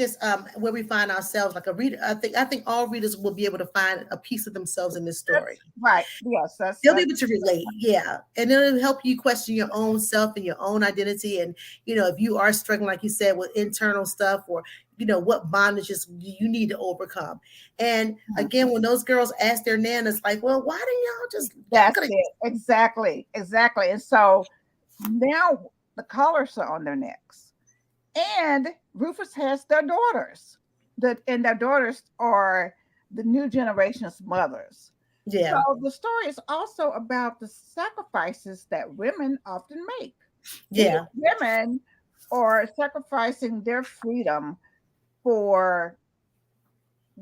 where we find ourselves, like a reader. I think all readers will be able to find a piece of themselves in this story. Right. Yes. They'll be able to relate. Yeah. And it'll help you question your own self and your own identity. And, if you are struggling, like you said, with internal stuff, or, what bondages you need to overcome. And again, when those girls ask their nanas, like, well, why didn't y'all just... That's it. Exactly. And so now the collars are on their necks. And Rufus has their daughters, and their daughters are the new generation's mothers. Yeah. So the story is also about the sacrifices that women often make. Yeah. Women are sacrificing their freedom for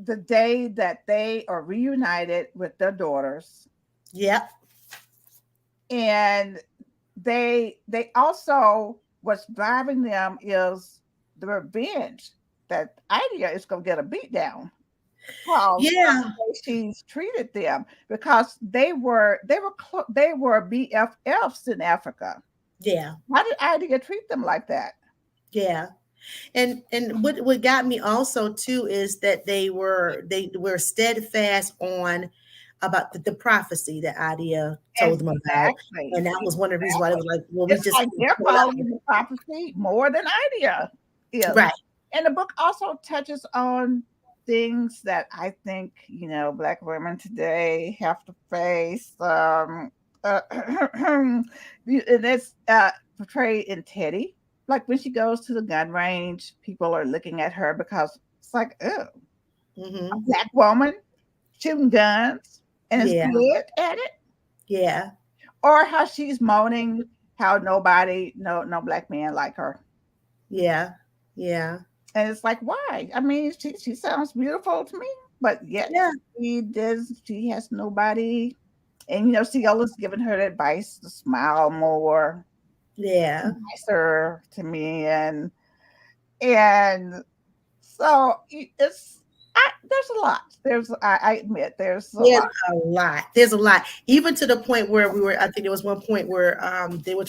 the day that they are reunited with their daughters. Yep. And they also... what's driving them is the revenge that Idea is going to get a beat down. She's treated them, because they were BFFs in Africa. Yeah. Why did Idea treat them like that? Yeah. And what got me also too is that they were steadfast on about the prophecy that Idea told them about, and that was one of the reasons why they were like, "Well, they're following the prophecy more than Idea is." Right. And the book also touches on things that I think Black women today have to face. And it's portrayed in Teddy. like when she goes to the gun range, people are looking at her because it's like, oh, a black woman shooting guns and is good at it. Yeah. Or how she's moaning how no black man like her. Yeah. Yeah. And it's like, why? I mean, she sounds beautiful to me, but yet she has nobody. And Ciolla's giving her advice to smile more. Yeah. Nicer to me. And so there's a lot. I admit there's a lot. There's a lot. Even to the point where I think there was one point where they were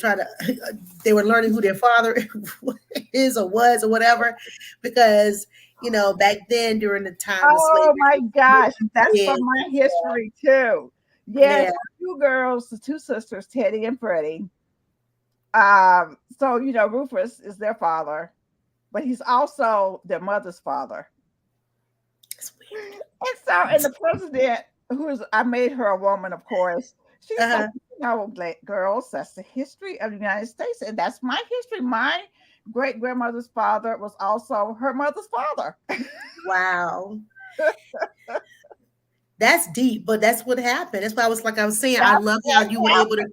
learning who their father is or was or whatever, because back then during the time of slavery. Oh my gosh, that's from my history too. Yes, two girls, the two sisters, Teddy and Freddie. So Rufus is their father, but he's also their mother's father. That's weird. And the president, I made her a woman, of course. She's like, girls, that's the history of the United States, and that's my history. My great grandmother's father was also her mother's father. Wow. That's deep, but that's what happened. That's why I was saying, I love how you were able to,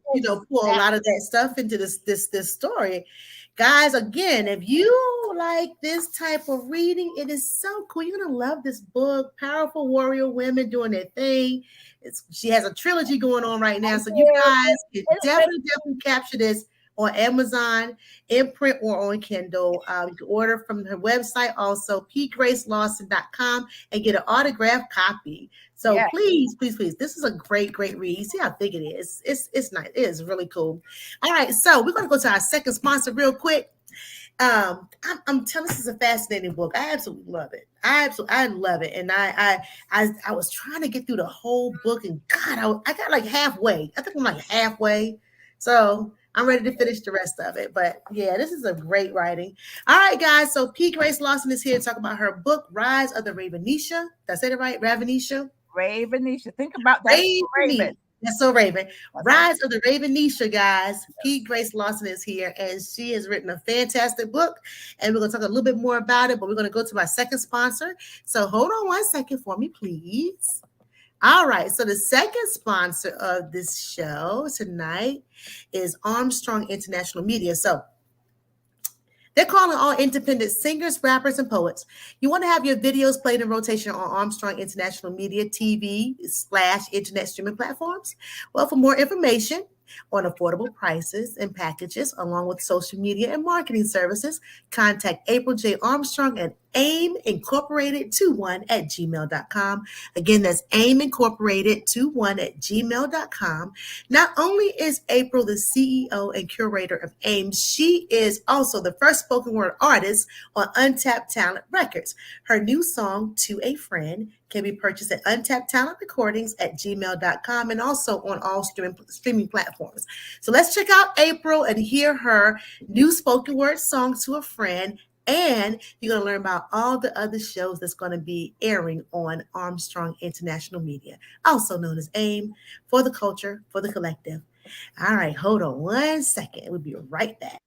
pull a lot of that stuff into this story. Guys, again, if you like this type of reading, it is so cool. You're gonna love this book. Powerful warrior women doing their thing. She has a trilogy going on right now, so you guys can definitely capture this on Amazon, in print or on Kindle. You can order from her website, also pgracelawson.com, and get an autographed copy. So please, this is a great read. You see how big it is. It's nice. It is really cool. All right, so we're going to go to our second sponsor real quick. I'm telling this is a fascinating book. I absolutely love it. I love it. And I was trying to get through the whole book, and God, I got like halfway. I think I'm like halfway. So I'm ready to finish the rest of it. But yeah, this is a great writing. All right, guys. So P. Grace Lawson is here to talk about her book, Rise of the Ravenisha. Did I say it right? Ravenisha? Ravenisha. Think about that. Raven. That's so Raven. Rise of the Ravenisha, guys. P. Grace Lawson is here, and she has written a fantastic book. And we're going to talk a little bit more about it, but we're going to go to my second sponsor. So hold on one second for me, please. All right, so the second sponsor of this show tonight is Armstrong International Media. So they're calling all independent singers, rappers, and poets. You want to have your videos played in rotation on Armstrong International Media TV/internet streaming platforms? Well, for more information on affordable prices and packages, along with social media and marketing services, contact April J. Armstrong at aimincorporated21@gmail.com. Again, that's aimincorporated21@gmail.com. Not only is April the CEO and curator of AIM, she is also the first spoken word artist on Untapped Talent Records. Her new song, To a Friend, can be purchased at Untapped Talent Recordings at gmail.com and also on all streaming platforms. So let's check out April and hear her new spoken word song, To a Friend. And you're going to learn about all the other shows that's going to be airing on Armstrong International Media, also known as AIM, for the culture, for the collective. All right, hold on one second. We'll be right back.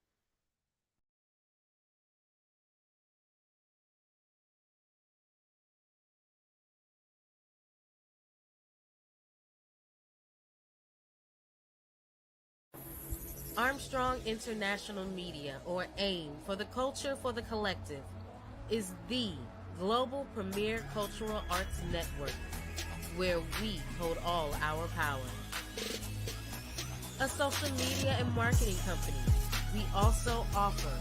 Armstrong International Media, or AIM, for the culture, for the collective, is the global premier cultural arts network where we hold all our power. A social media and marketing company, we also offer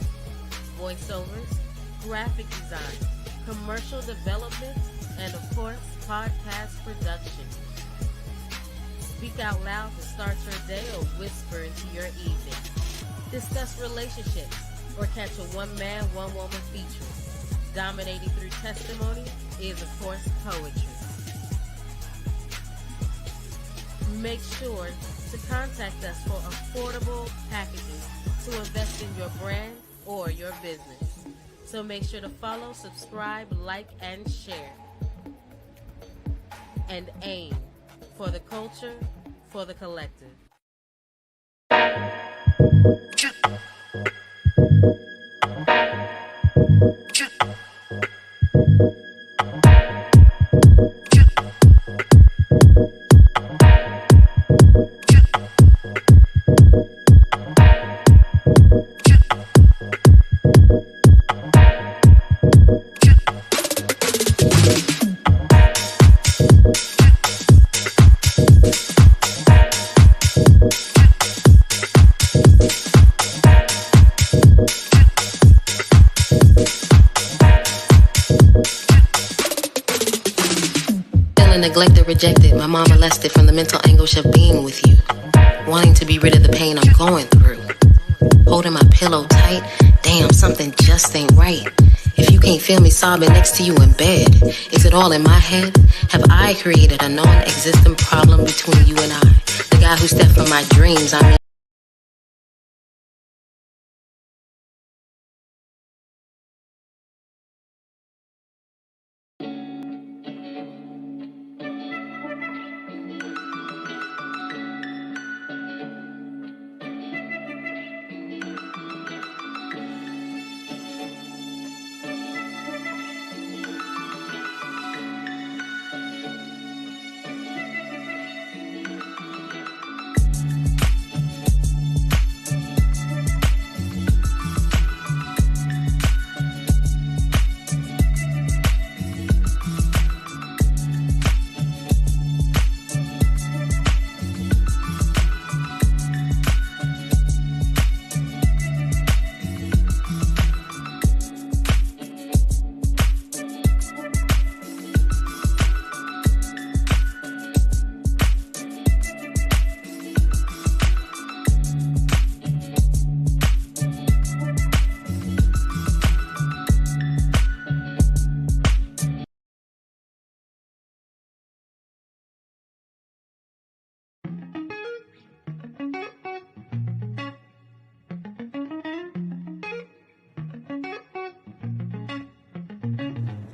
voiceovers, graphic design, commercial development, and of course, podcast production. Speak out loud to start your day or whisper into your evening. Discuss relationships or catch a one-man, one-woman feature. Dominating through testimony is, of course, poetry. Make sure to contact us for affordable packages to invest in your brand or your business. So make sure to follow, subscribe, like, and share. And AIM, for the culture, for the collective. rejected, my mom molested from the mental anguish of being with you. Wanting to be rid of the pain I'm going through. Holding my pillow tight, damn, something just ain't right. If you can't feel me sobbing next to you in bed, is it all in my head? Have I created a non-existent problem between you and I? The guy who stepped from my dreams, I mean.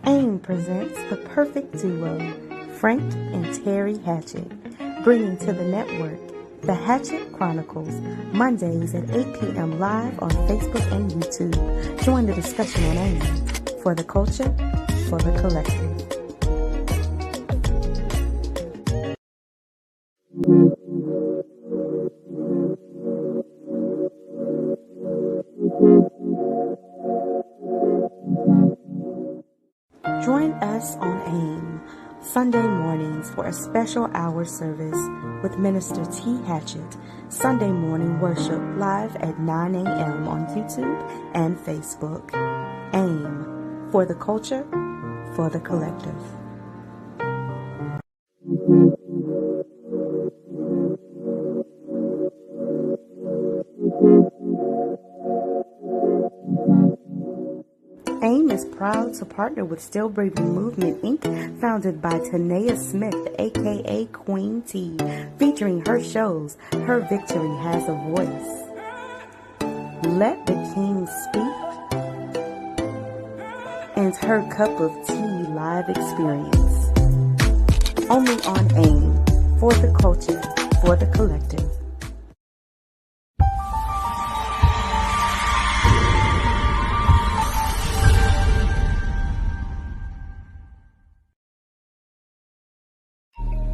AIM presents the perfect duo, Frank and Terry Hatchett, bringing to the network The Hatchet Chronicles, Mondays at 8 p.m. live on Facebook and YouTube. Join the discussion on AIM, for the culture, for the collective. Join us on AIM Sunday mornings for a special hour service with Minister T. Hatchett. Sunday morning worship live at 9 a.m. on YouTube and Facebook. AIM, for the culture, for the collective. AIM is proud to partner with Still Breathing Movement, Inc., founded by Tanea Smith, a.k.a. Queen T, featuring her shows, Her Victory Has a Voice, Let the King Speak, and Her Cup of Tea live experience. Only on AIM, for the culture, for the collective.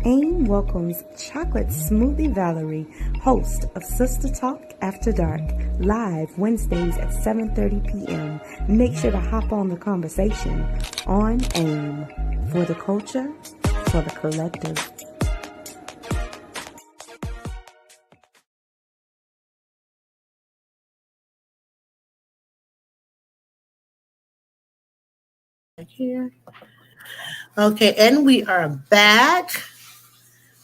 AIM welcomes Chocolate Smoothie Valerie, host of Sister Talk After Dark, live Wednesdays at 7:30 p.m. Make sure to hop on the conversation on AIM, for the culture, for the collective. Here. Okay, and we are back.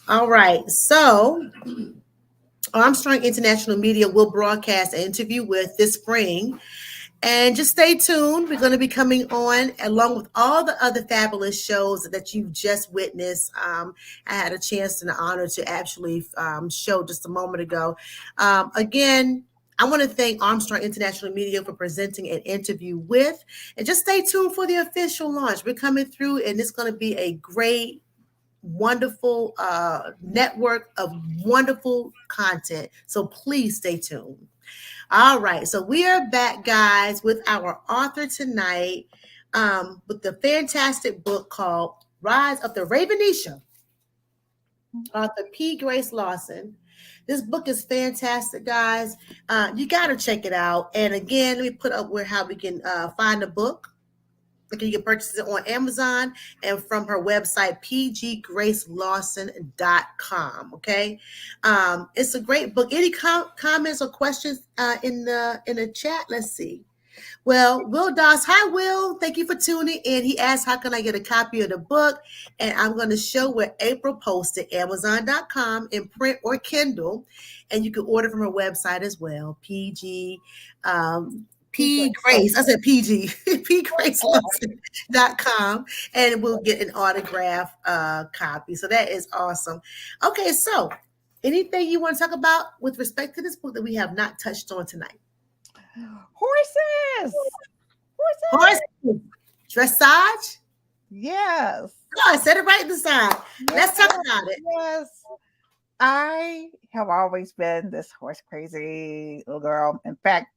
All right, so Armstrong International Media will broadcast an interview with this spring. And just stay tuned. We're going to be coming on along with all the other fabulous shows that you've just witnessed. I had a chance and an honor to actually show just a moment ago. Again, I want to thank Armstrong International Media for presenting an interview with. And just stay tuned for the official launch. We're coming through, and it's going to be a great, wonderful network of wonderful content. So please stay tuned. All right, so we are back, guys, with our author tonight with the fantastic book called Rise of the Ravenisha, author P. Grace Lawson. This book is fantastic, guys. You got to check it out. And again, let me put up how we can find the book. You can purchase it on Amazon and from her website, pggracelawson.com. Okay. It's a great book. Any comments or questions in the chat? Let's see. Well, Will Doss, hi Will. Thank you for tuning in. He asked, how can I get a copy of the book? And I'm going to show where April posted, Amazon.com in print or Kindle. And you can order from her website as well. PG P Grace. I said PG, pgracelawson.com. And we'll get an autograph copy. So that is awesome. Okay, so anything you want to talk about with respect to this book that we have not touched on tonight? Horses. Horse dressage. Yes. Oh, I said it right this time. Let's talk about it. Yes. I have always been this horse crazy little girl. In fact,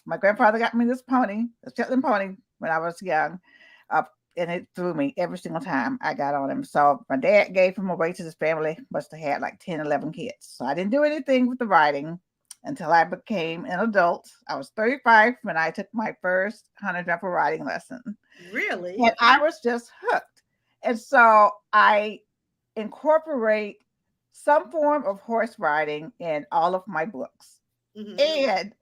my grandfather got me this pony, a Shetland pony, when I was young. And it threw me every single time I got on him. So my dad gave him away to his family, must have had like 10, 11 kids. So I didn't do anything with the riding until I became an adult. I was 35 when I took my first 100-jumper riding lesson. Really? And I was just hooked. And so I incorporate some form of horse riding in all of my books. Mm-hmm. And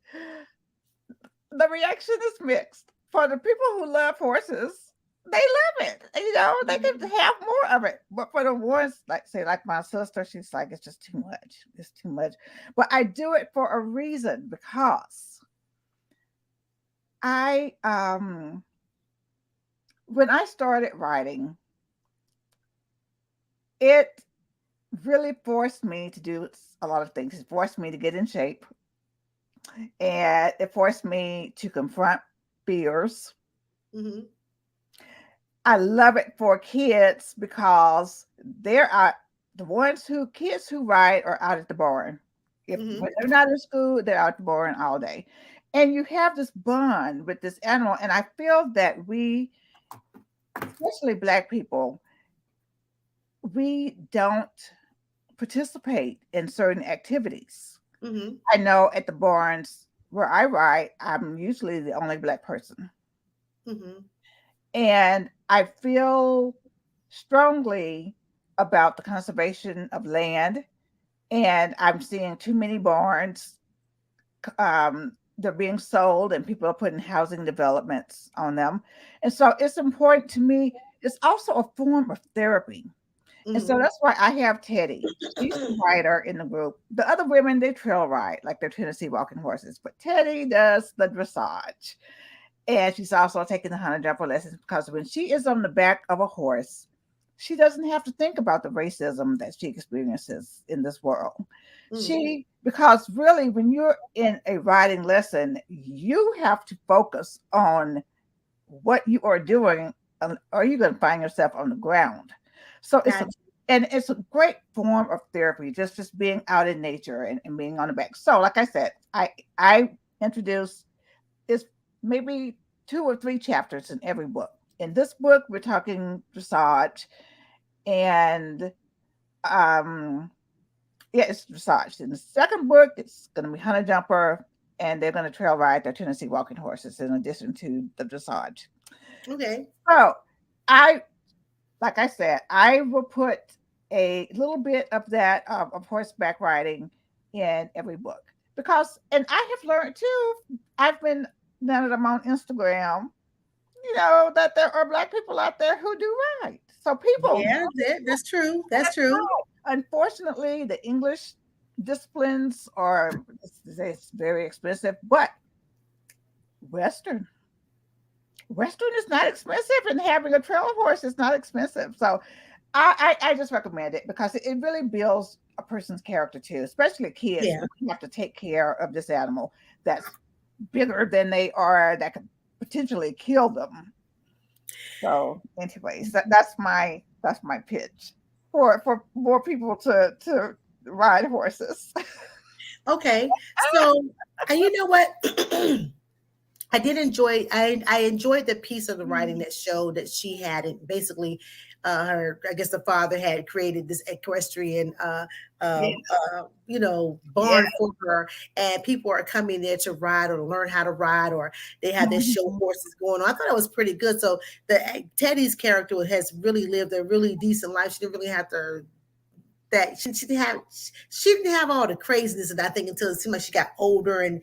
the reaction is mixed. For the people who love horses, they love it. You know, they can have more of it. But for the ones, like my sister, she's like, it's just too much. It's too much. But I do it for a reason, because when I started writing, it really forced me to do a lot of things. It forced me to get in shape. And it forced me to confront fears. Mm-hmm. I love it for kids because there are kids who ride are out at the barn. When they're not in school, they're out at the barn all day. And you have this bond with this animal. And I feel that we, especially Black people, we don't participate in certain activities. Mm-hmm. I know at the barns where I ride, I'm usually the only Black person. Mm-hmm. And I feel strongly about the conservation of land. And I'm seeing too many barns. They're being sold and people are putting housing developments on them. And so it's important to me. It's also a form of therapy. Mm-hmm. And so that's why I have Teddy. She's the rider in the group. The other women, they trail ride, like they're Tennessee walking horses. But Teddy does the dressage. And she's also taking the 100-jumper lessons because when she is on the back of a horse, she doesn't have to think about the racism that she experiences in this world. Mm-hmm. Because really, when you're in a riding lesson, you have to focus on what you are doing, or you're going to find yourself on the ground. So it's a great form of therapy, just being out in nature and being on the back. So like I said, I introduce this maybe 2 or 3 chapters in every book. In this book, we're talking dressage, and it's dressage. In the second book, it's going to be 100-jumper, and they're going to trail ride their Tennessee walking horses in addition to the dressage. Okay. So like I said, I will put a little bit of that of horseback riding in every book and I have learned too. I've been now that I'm on Instagram, that there are Black people out there who do ride. So people, yeah, that's true. That's true. Unfortunately, the English disciplines it's very expensive, but Western is not expensive, and having a trail horse is not expensive. So I just recommend it because it really builds a person's character too, especially kids. Yeah. You have to take care of this animal that's bigger than they are, that could potentially kill them. So anyways, that's my pitch for more people to ride horses. Okay. So, and you know what? I did enjoy. I enjoyed the piece of the writing that showed that she had it. Basically, I guess the father had created this equestrian, barn for her, and people are coming there to ride or to learn how to ride, or they have their show horses going on. I thought it was pretty good. So Teddy's character has really lived a really decent life. She didn't really have to that she didn't have all the craziness that I think until it seemed like she got older and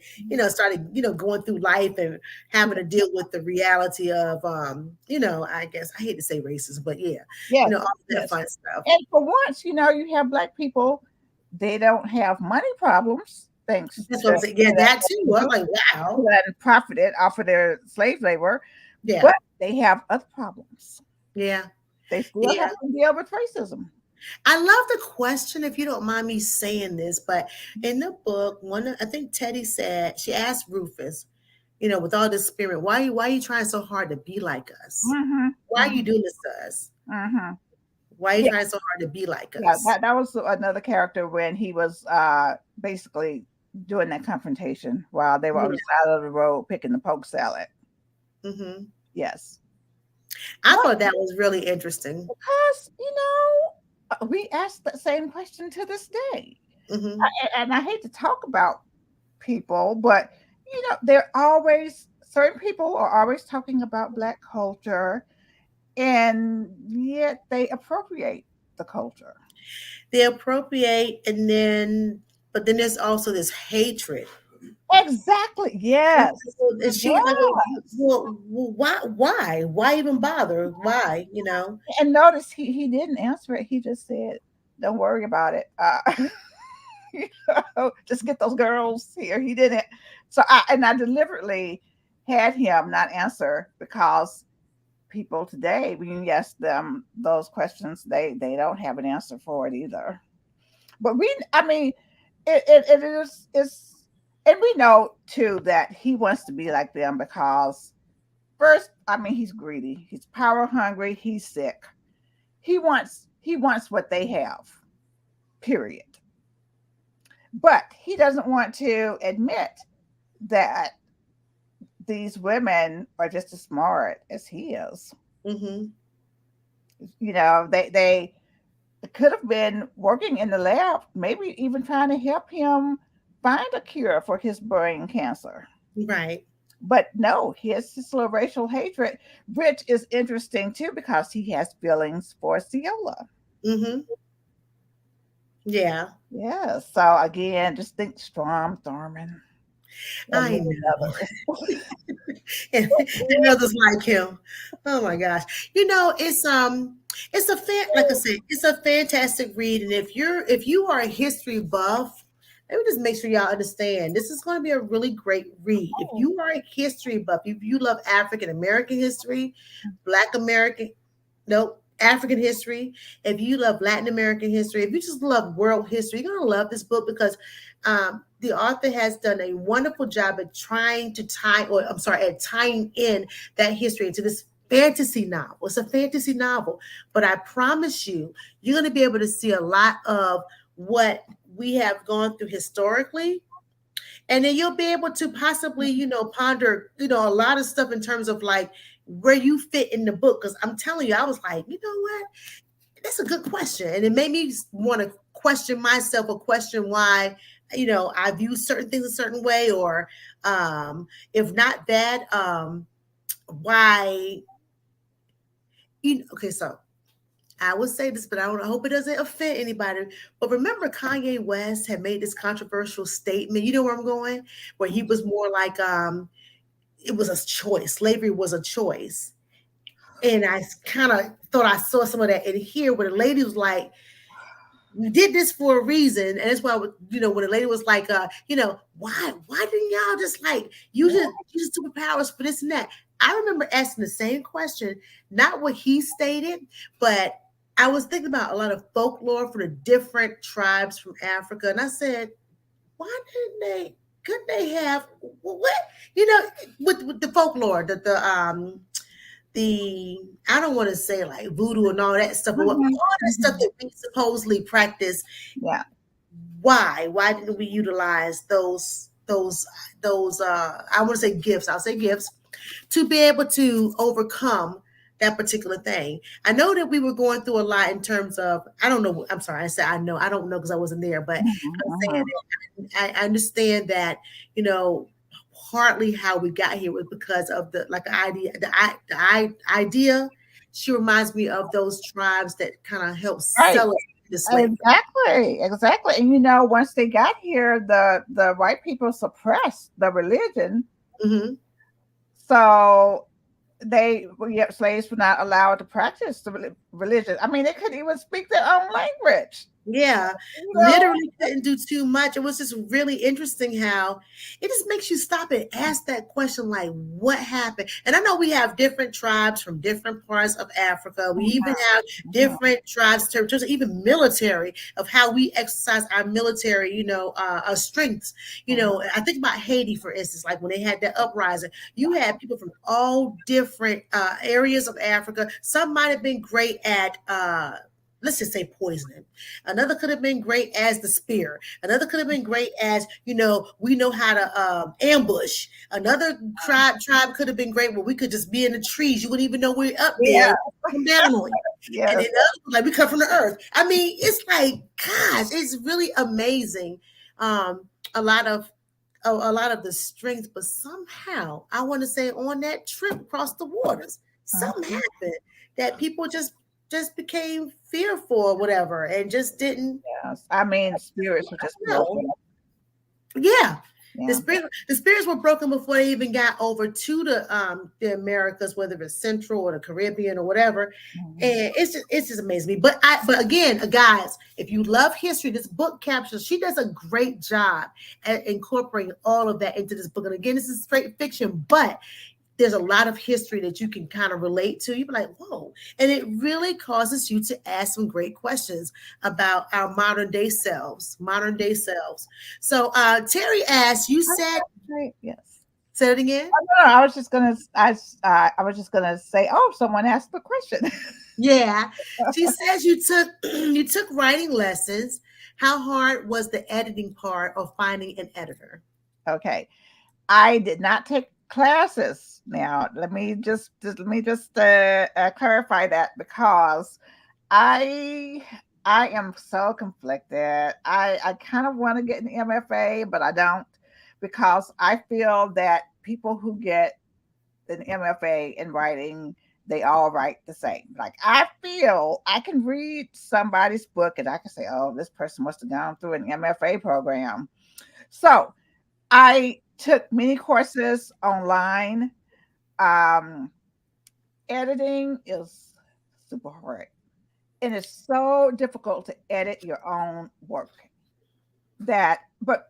started going through life and having to deal with the reality of I guess I hate to say racism, but yeah, Yes, all that yes. fun stuff. And for once, you have Black people, they don't have money problems. Thanks. That's what I'm saying. Yeah, that too. I'm like, wow. Who hadn't profited off of their slave labor, Yeah. but they have other problems. Yeah. They still have to deal with racism. I love the question, if you don't mind me saying this, but in the book, I think Teddy said, she asked Rufus, with all this spirit, why are you trying so hard to be like us? Mm-hmm. Why are you doing this to us? Mm-hmm. Why are you trying so hard to be like us? Yeah, that was another character when he was basically doing that confrontation while they were on the side of the road picking the poke salad. Mm-hmm. Yes. I thought that was really interesting. Because, we ask the same question to this day. Mm-hmm. And I hate to talk about people, but, certain people are always talking about Black culture, and yet they appropriate the culture. They appropriate, but then there's also this hatred. Exactly. Yes. And she was like, well, why even bother? Why, And notice he didn't answer it. He just said, "Don't worry about it. Just get those girls here." He didn't. So I deliberately had him not answer, because people today, when you ask them those questions, they don't have an answer for it either. But it is. And we know too that he wants to be like them because, first, he's greedy, he's power hungry, he's sick. He wants what they have, period. But he doesn't want to admit that these women are just as smart as he is. Mm-hmm. They could have been working in the lab, maybe even trying to help him find a cure for his brain cancer. Right. But no, he has this little racial hatred, which is interesting too, because he has feelings for Ciola. Mm-hmm. Yeah. Yeah. So again, just think Strom Thurmond. I know. and others like him. Oh my gosh. It's a fantastic read. And if you are a history buff, let me just make sure y'all understand, this is going to be a really great read. If you are a history buff, if you love African American history, African history, if you love Latin American history, if you just love world history, you're going to love this book, because the author has done a wonderful job at tying in that history into this fantasy novel. It's a fantasy novel, but I promise you're going to be able to see a lot of what we have gone through historically. And then you'll be able to possibly, ponder, a lot of stuff in terms of like where you fit in the book. Because I'm telling you, I was like, you know what? That's a good question. And it made me want to question myself, or question why, I view certain things a certain way, or if not that, why, okay, so I would say this, but I hope it doesn't offend anybody. But remember, Kanye West had made this controversial statement. You know where I'm going? Where he was more like, it was a choice. Slavery was a choice. And I kind of thought I saw some of that in here, where the lady was like, we did this for a reason. And that's why, when the lady was like, why didn't y'all just like use superpowers for this and that? I remember asking the same question, not what he stated, but I was thinking about a lot of folklore for the different tribes from Africa. And I said, couldn't they have what? With the folklore, the I don't want to say like voodoo and all that stuff, but all that stuff that we supposedly practice. Yeah. Why didn't we utilize those I want to say gifts. I'll say gifts to be able to overcome that particular thing. I know that we were going through a lot in terms of, I don't know. I'm sorry. I said, I know, I don't know, because I wasn't there, but I'm saying that I understand that, partly how we got here was because of the idea. She reminds me of those tribes that kind of help sell us the slavery. Exactly. And once they got here, the white people suppressed the religion. Mm-hmm. So slaves were not allowed to practice the religion. I mean, they couldn't even speak their own language. Yeah, literally couldn't do too much. It was just really interesting how it just makes you stop and ask that question, like, what happened? And I know we have different tribes from different parts of Africa. We even have different tribes, territories, even military of how we exercise our military, our strengths. I think about Haiti, for instance, like when they had that uprising, you had people from all different areas of Africa. Some might have been great at let's just say poisoning. Another could have been great as the spear. Another could have been great as, we know how to ambush. Another tribe could have been great where we could just be in the trees. You wouldn't even know we're up there. Come down on you. And then like we come from the earth. I mean, it's like, gosh, it's really amazing. A lot of the strength, but somehow I want to say on that trip across the waters, something happened that people just became fearful or whatever and just didn't. Yes. I mean, spirits were just broken. Yeah. The spirits were broken before they even got over to the Americas, whether it's Central or the Caribbean or whatever. And it's just amazing me. But again, guys, if you love history, this book captures. She does a great job at incorporating all of that into this book. And again, this is straight fiction, but there's a lot of history that you can kind of relate to. You'd be like, whoa. And it really causes you to ask some great questions about our modern day selves. So Terry asked, you said, yes. Say it again. No, I was just gonna say, oh, someone asked the question. Yeah. She says you took writing lessons. How hard was the editing part of finding an editor? Okay. I did not take classes. Now, let me just clarify that, because I am so conflicted. I kind of want to get an MFA, but I don't, because I feel that people who get an MFA in writing, they all write the same. Like, I feel I can read somebody's book and I can say, oh, this person must have gone through an MFA program. So I took many courses online. Editing is super hard, and it's so difficult to edit your own work but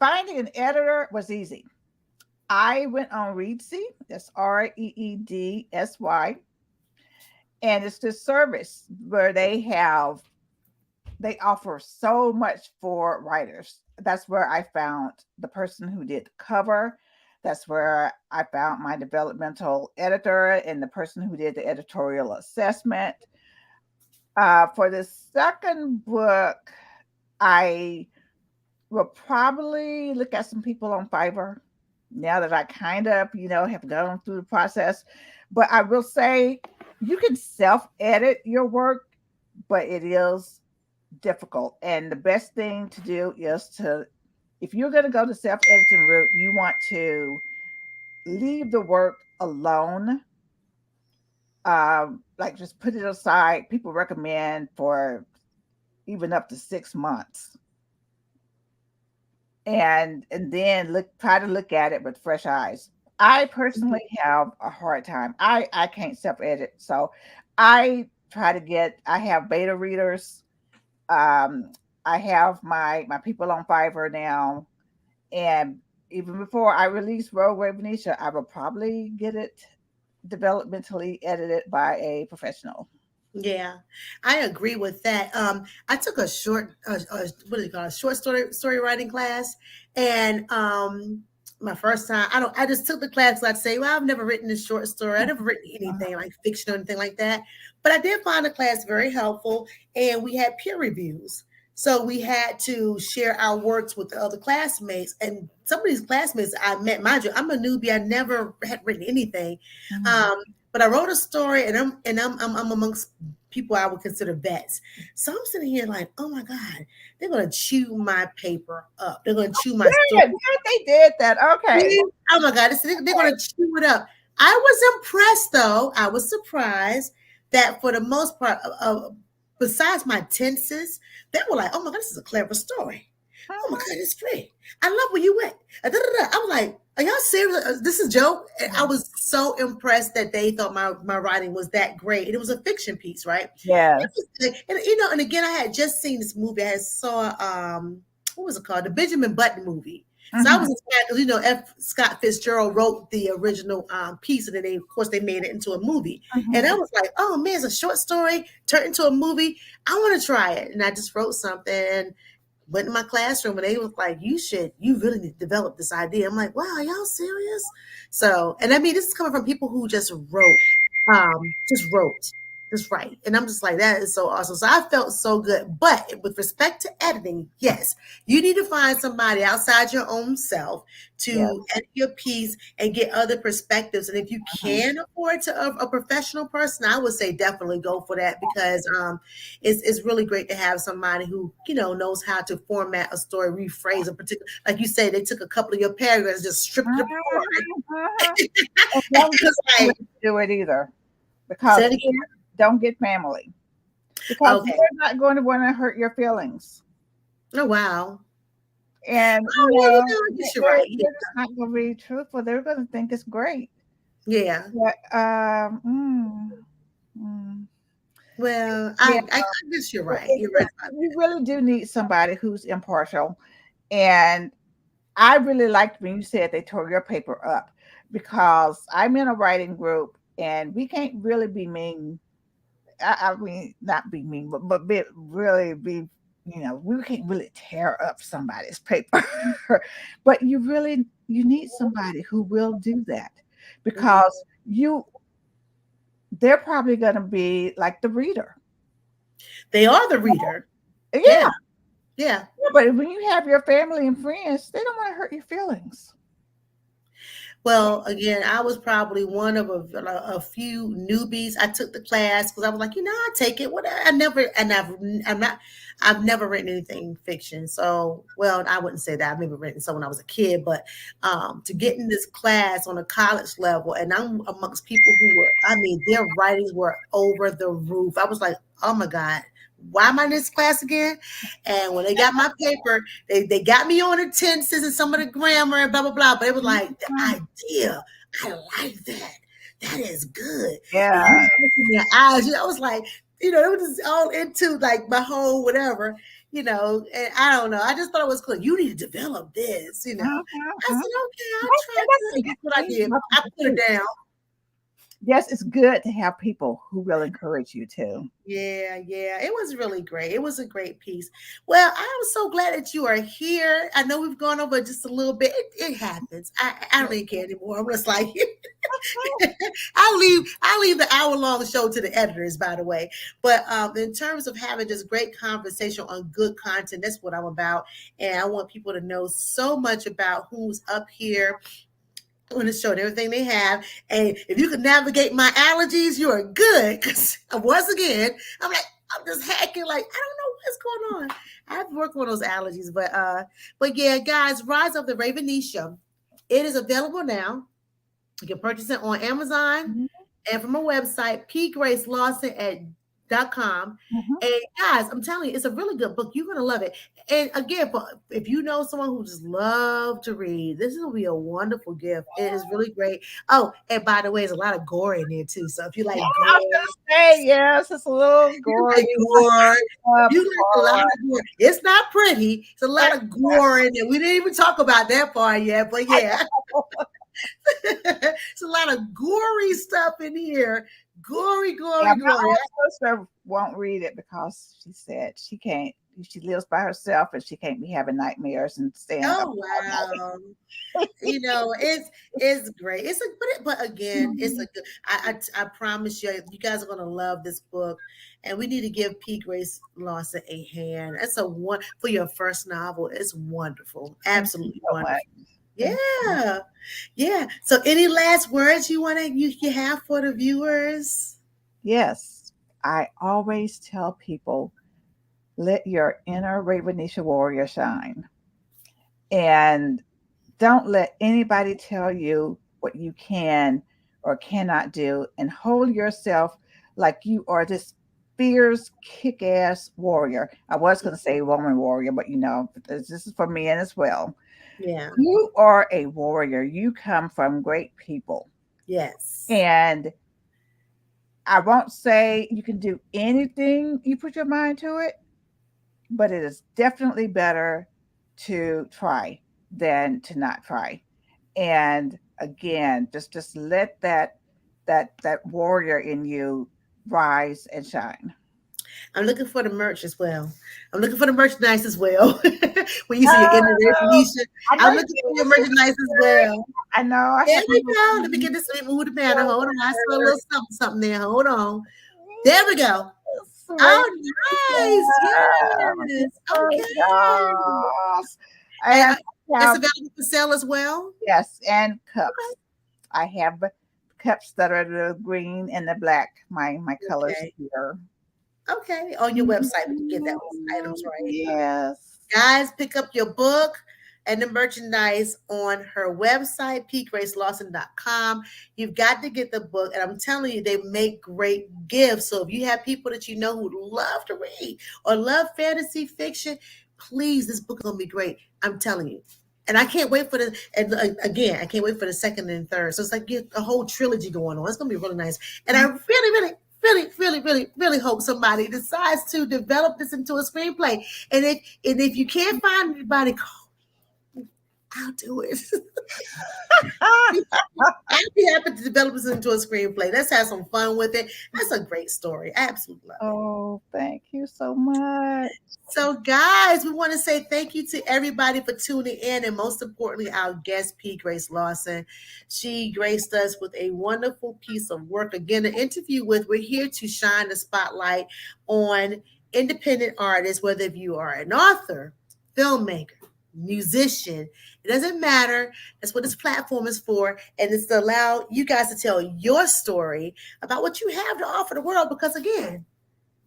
finding an editor was easy. I went on Reedsy, that's REEDSY, and it's this service where they offer so much for writers. That's where I found the person who did the cover. That's where I found my developmental editor and the person who did the editorial assessment. For the second book, I will probably look at some people on Fiverr now that I kind of, have gone through the process. But I will say you can self-edit your work, but it is difficult. And the best thing to do is if you're going to go the self-editing route, you want to leave the work alone. Like, just put it aside. People recommend for even up to 6 months. And then try to look at it with fresh eyes. I personally have a hard time. I can't self-edit. So I have beta readers. I have my people on Fiverr now. And even before I release RAVENISHA, I will probably get it developmentally edited by a professional. Yeah, I agree with that. I took a short story writing class, and my first time, I just took the class. I'd say, well, I've never written a short story. I've never written anything like fiction or anything like that. But I did find the class very helpful, and we had peer reviews. So we had to share our works with the other classmates, and some of these classmates I met, mind you, I'm a newbie. I never had written anything. But I wrote a story, and I'm amongst people I would consider vets. So I'm sitting here like, oh my God, they're gonna chew my paper up. They're gonna chew my story. They did that. Okay. Oh my God, they're gonna chew it up. I was impressed, though. I was surprised that for the most part, besides my tenses, they were like, "Oh my God, this is a clever story. Oh my God, it's great. I love where you went." I was like, "Are y'all serious? This is a joke?" And I was so impressed that they thought my writing was that great. And it was a fiction piece, right? Yes. And and again, I had just seen this movie. I had saw what was it called? The Benjamin Button movie. So I was inspired because F. Scott Fitzgerald wrote the original piece, and then of course they made it into a movie. And I was like, "Oh man, it's a short story turned into a movie. I want to try it." And I just wrote something and went in my classroom, and they was like, "You really need to develop this idea." I'm like, "Wow, are y'all serious?" So, and I mean, this is coming from people who just wrote, just write. And I'm just like, that is so awesome. So I felt so good. But with respect to editing, yes, you need to find somebody outside your own self to edit your piece and get other perspectives. And if you can afford a professional person, I would say definitely go for that, because it's really great to have somebody who, knows how to format a story, rephrase a particular, like you say, they took a couple of your paragraphs and just stripped it apart. Don't do it either, because don't get family, because they're not going to want to hurt your feelings. Oh wow! And you're right. They're just not going to be truthful. They're going to think it's great. Yeah. But, well, I guess you're right. You're right. You really do need somebody who's impartial. And I really liked when you said they tore your paper up, because I'm in a writing group and we can't really be mean. I mean, not be mean, but really be, we can't really tear up somebody's paper. But you need somebody who will do that, because they're probably going to be like the reader. They are the reader. Yeah. But when you have your family and friends, they don't want to hurt your feelings. Well, again, I was probably one of a few newbies. I took the class because I was like, I'll take it. I've never written anything fiction. So, well, I wouldn't say that. I've never written some when I was a kid, but to get in this class on a college level, and I'm amongst people their writings were over the roof. I was like, oh my God, why am I in this class again? And when they got my paper, they got me on the tenses and some of the grammar and blah, blah, blah. But it was like, the idea, I like that. That is good. Yeah. In their eyes, I was like, it was just all into like my whole whatever, and I don't know. I just thought it was cool. You need to develop this, I said, okay, I'll try to. That's what I did. I put it down. Yes, it's good to have people who will encourage you too. Yeah. It was really great. It was a great piece. Well, I am so glad that you are here. I know we've gone over just a little bit. It happens. I don't even care anymore. I'm just like, I'll leave the hour-long show to the editors, by the way. But in terms of having just great conversation on good content, that's what I'm about. And I want people to know so much about who's up here on the show and everything they have. And if you can navigate my allergies, you are good. Because once again, I'm just hacking, like, I don't know what's going on. I have to work on those allergies. But yeah, guys, Rise of the Ravenisha. It is available now. You can purchase it on Amazon and from our website, pgracelawson.com. And guys, I'm telling you, it's a really good book. You're going to love it. And again, if you know someone who just loves to read, this will be a wonderful gift. It is really great. Oh, and by the way, there's a lot of gore in there too. So if you like gore, I was going to say, yes, it's a little gore. You like a lot of gore. It's not pretty. It's a lot of gore in there. We didn't even talk about that part yet, but yeah. It's a lot of gory stuff in here. Gory. My sister won't read it because she said she can't. She lives by herself and she can't be having nightmares and staying. Oh wow! It's great. But again, it's a good. I promise you guys are gonna love this book, and we need to give P. Grace Lawson a hand. That's for your first novel. It's wonderful, absolutely wonderful. Yeah. So any last words you have for the viewers? Yes. I always tell people, let your inner Ravenisha warrior shine. And don't let anybody tell you what you can or cannot do, and hold yourself like you are this fierce, kick-ass warrior. I was going to say woman warrior, but this is for men as well. Yeah. You are a warrior. You come from great people. Yes. And I won't say you can do anything you put your mind to it, but it is definitely better to try than to not try. And again, just let that warrior in you rise and shine. I'm looking for the merch as well. I'm looking for the merchandise as well. When you see your inner Ravenisha, I'm looking for your merchandise as well. I know. There we go. Let me get this. Let me move the banner. Hold on. I saw a little something there. Hold on. There we go. Oh, nice. Yes. Okay. It's available for sale as well. Yes, and cups. Okay. I have cups that are the green and the black. My colors here. Okay, on your website we can get those items right. Yes, guys, pick up your book and the merchandise on her website, pgracelawson.com. You've got to get the book, and I'm telling you, they make great gifts. So if you have people that you know who love to read or love fantasy fiction, please, this book is gonna be great. I'm telling you. And I can't wait for I can't wait for the second and third. So it's like get a whole trilogy going on. It's gonna be really nice. And I really hope somebody decides to develop this into a screenplay. And if you can't find anybody, I'll do it. I'd be happy to develop this into a screenplay. Let's have some fun with it. That's a great story. I absolutely love it. Oh, thank you so much. So, guys, we want to say thank you to everybody for tuning in, and most importantly, our guest, P. Grace Lawson. She graced us with a wonderful piece of work. Again, an interview with. We're here to shine the spotlight on independent artists, whether if you are an author, filmmaker, musician, it doesn't matter. That's what this platform is for, and it's to allow you guys to tell your story about what you have to offer the world. Because again,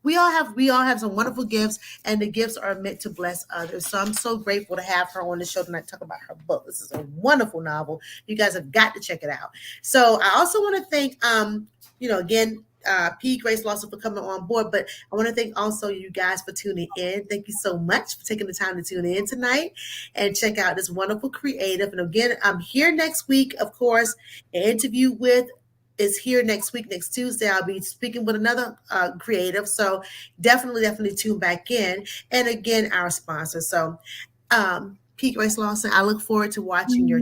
we all have some wonderful gifts, and the gifts are meant to bless others. So I'm so grateful to have her on the show tonight to talk about her book. This is a wonderful novel. You guys have got to check it out. So I also want to thank again, P. Grace Lawson for coming on board, but I want to thank also you guys for tuning in. Thank you so much for taking the time to tune in tonight and check out this wonderful creative. And again, I'm here next week, of course. An interview with is here next week, next Tuesday. I'll be speaking with another creative. So definitely tune back in. And again, our sponsor. So P. Grace Lawson, I look forward to watching your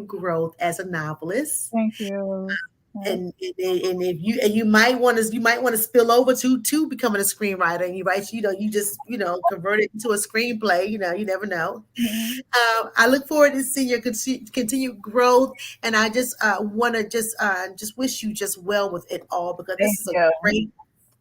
growth as a novelist. Thank you. And if you might want to spill over to becoming a screenwriter, and you just convert it into a screenplay. You never know. Mm-hmm. I look forward to seeing your continued growth, and I just want to just wish you just well with it all, because this is a great.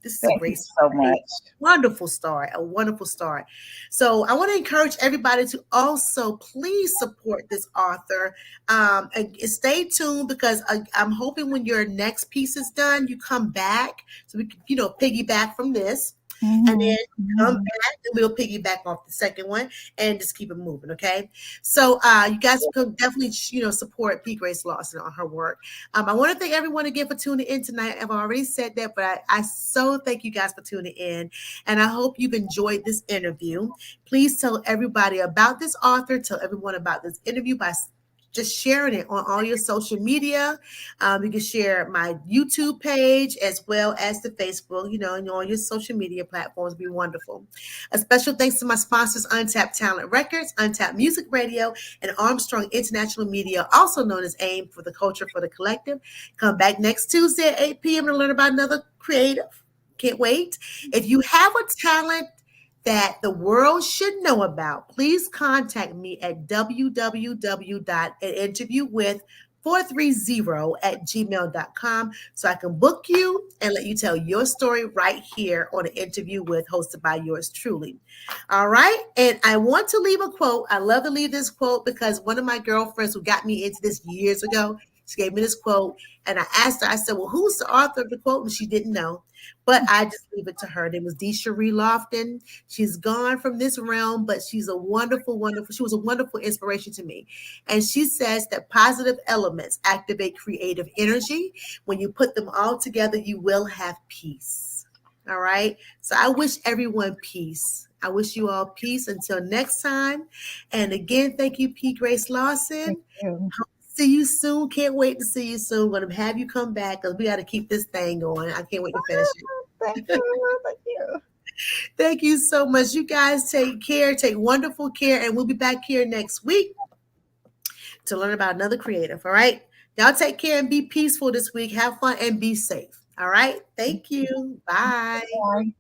This is a great story. So much. Wonderful story, a wonderful story. So I want to encourage everybody to also please support this author. And stay tuned, because I'm hoping when your next piece is done, you come back so we can, piggyback from this. Mm-hmm. And then come back, and we'll piggyback off the second one and just keep it moving, okay? So you guys can definitely, support P. Grace Lawson on her work. I want to thank everyone again for tuning in tonight. I've already said that, but I so thank you guys for tuning in, and I hope you've enjoyed this interview. Please tell everybody about this author. Tell everyone about this interview by just sharing it on all your social media. You can share my YouTube page as well as the Facebook, and all your social media platforms. It'd be wonderful. A special thanks to my sponsors, Untapped Talent Records, Untapped Music Radio, and Armstrong International Media, also known as AIM, for the culture for the collective. Come back next Tuesday at 8 p.m. to learn about another creative. Can't wait. If you have a talent that the world should know about, please contact me at www.interviewwith430@gmail.com so I can book you and let you tell your story right here on an Interview With, hosted by yours truly. All right. And I want to leave a quote. I love to leave this quote because one of my girlfriends who got me into this years ago, she gave me this quote, and I asked her, I said, well, who's the author of the quote? And she didn't know, but I just leave it to her. Her name was Desiree Lofton. She's gone from this realm, but she's a wonderful, she was a wonderful inspiration to me. And she says that positive elements activate creative energy. When you put them all together, you will have peace. All right. So I wish everyone peace. I wish you all peace until next time. And again, thank you, P. Grace Lawson. Thank you. See you soon. Can't wait to see you soon. We're gonna have you come back because we got to keep this thing going. I can't wait to finish it. Thank you. Thank you. Thank you so much. You guys take care. Take wonderful care, and we'll be back here next week to learn about another creative. All right. Y'all take care and be peaceful this week. Have fun and be safe. All right. Thank you. Bye. Bye.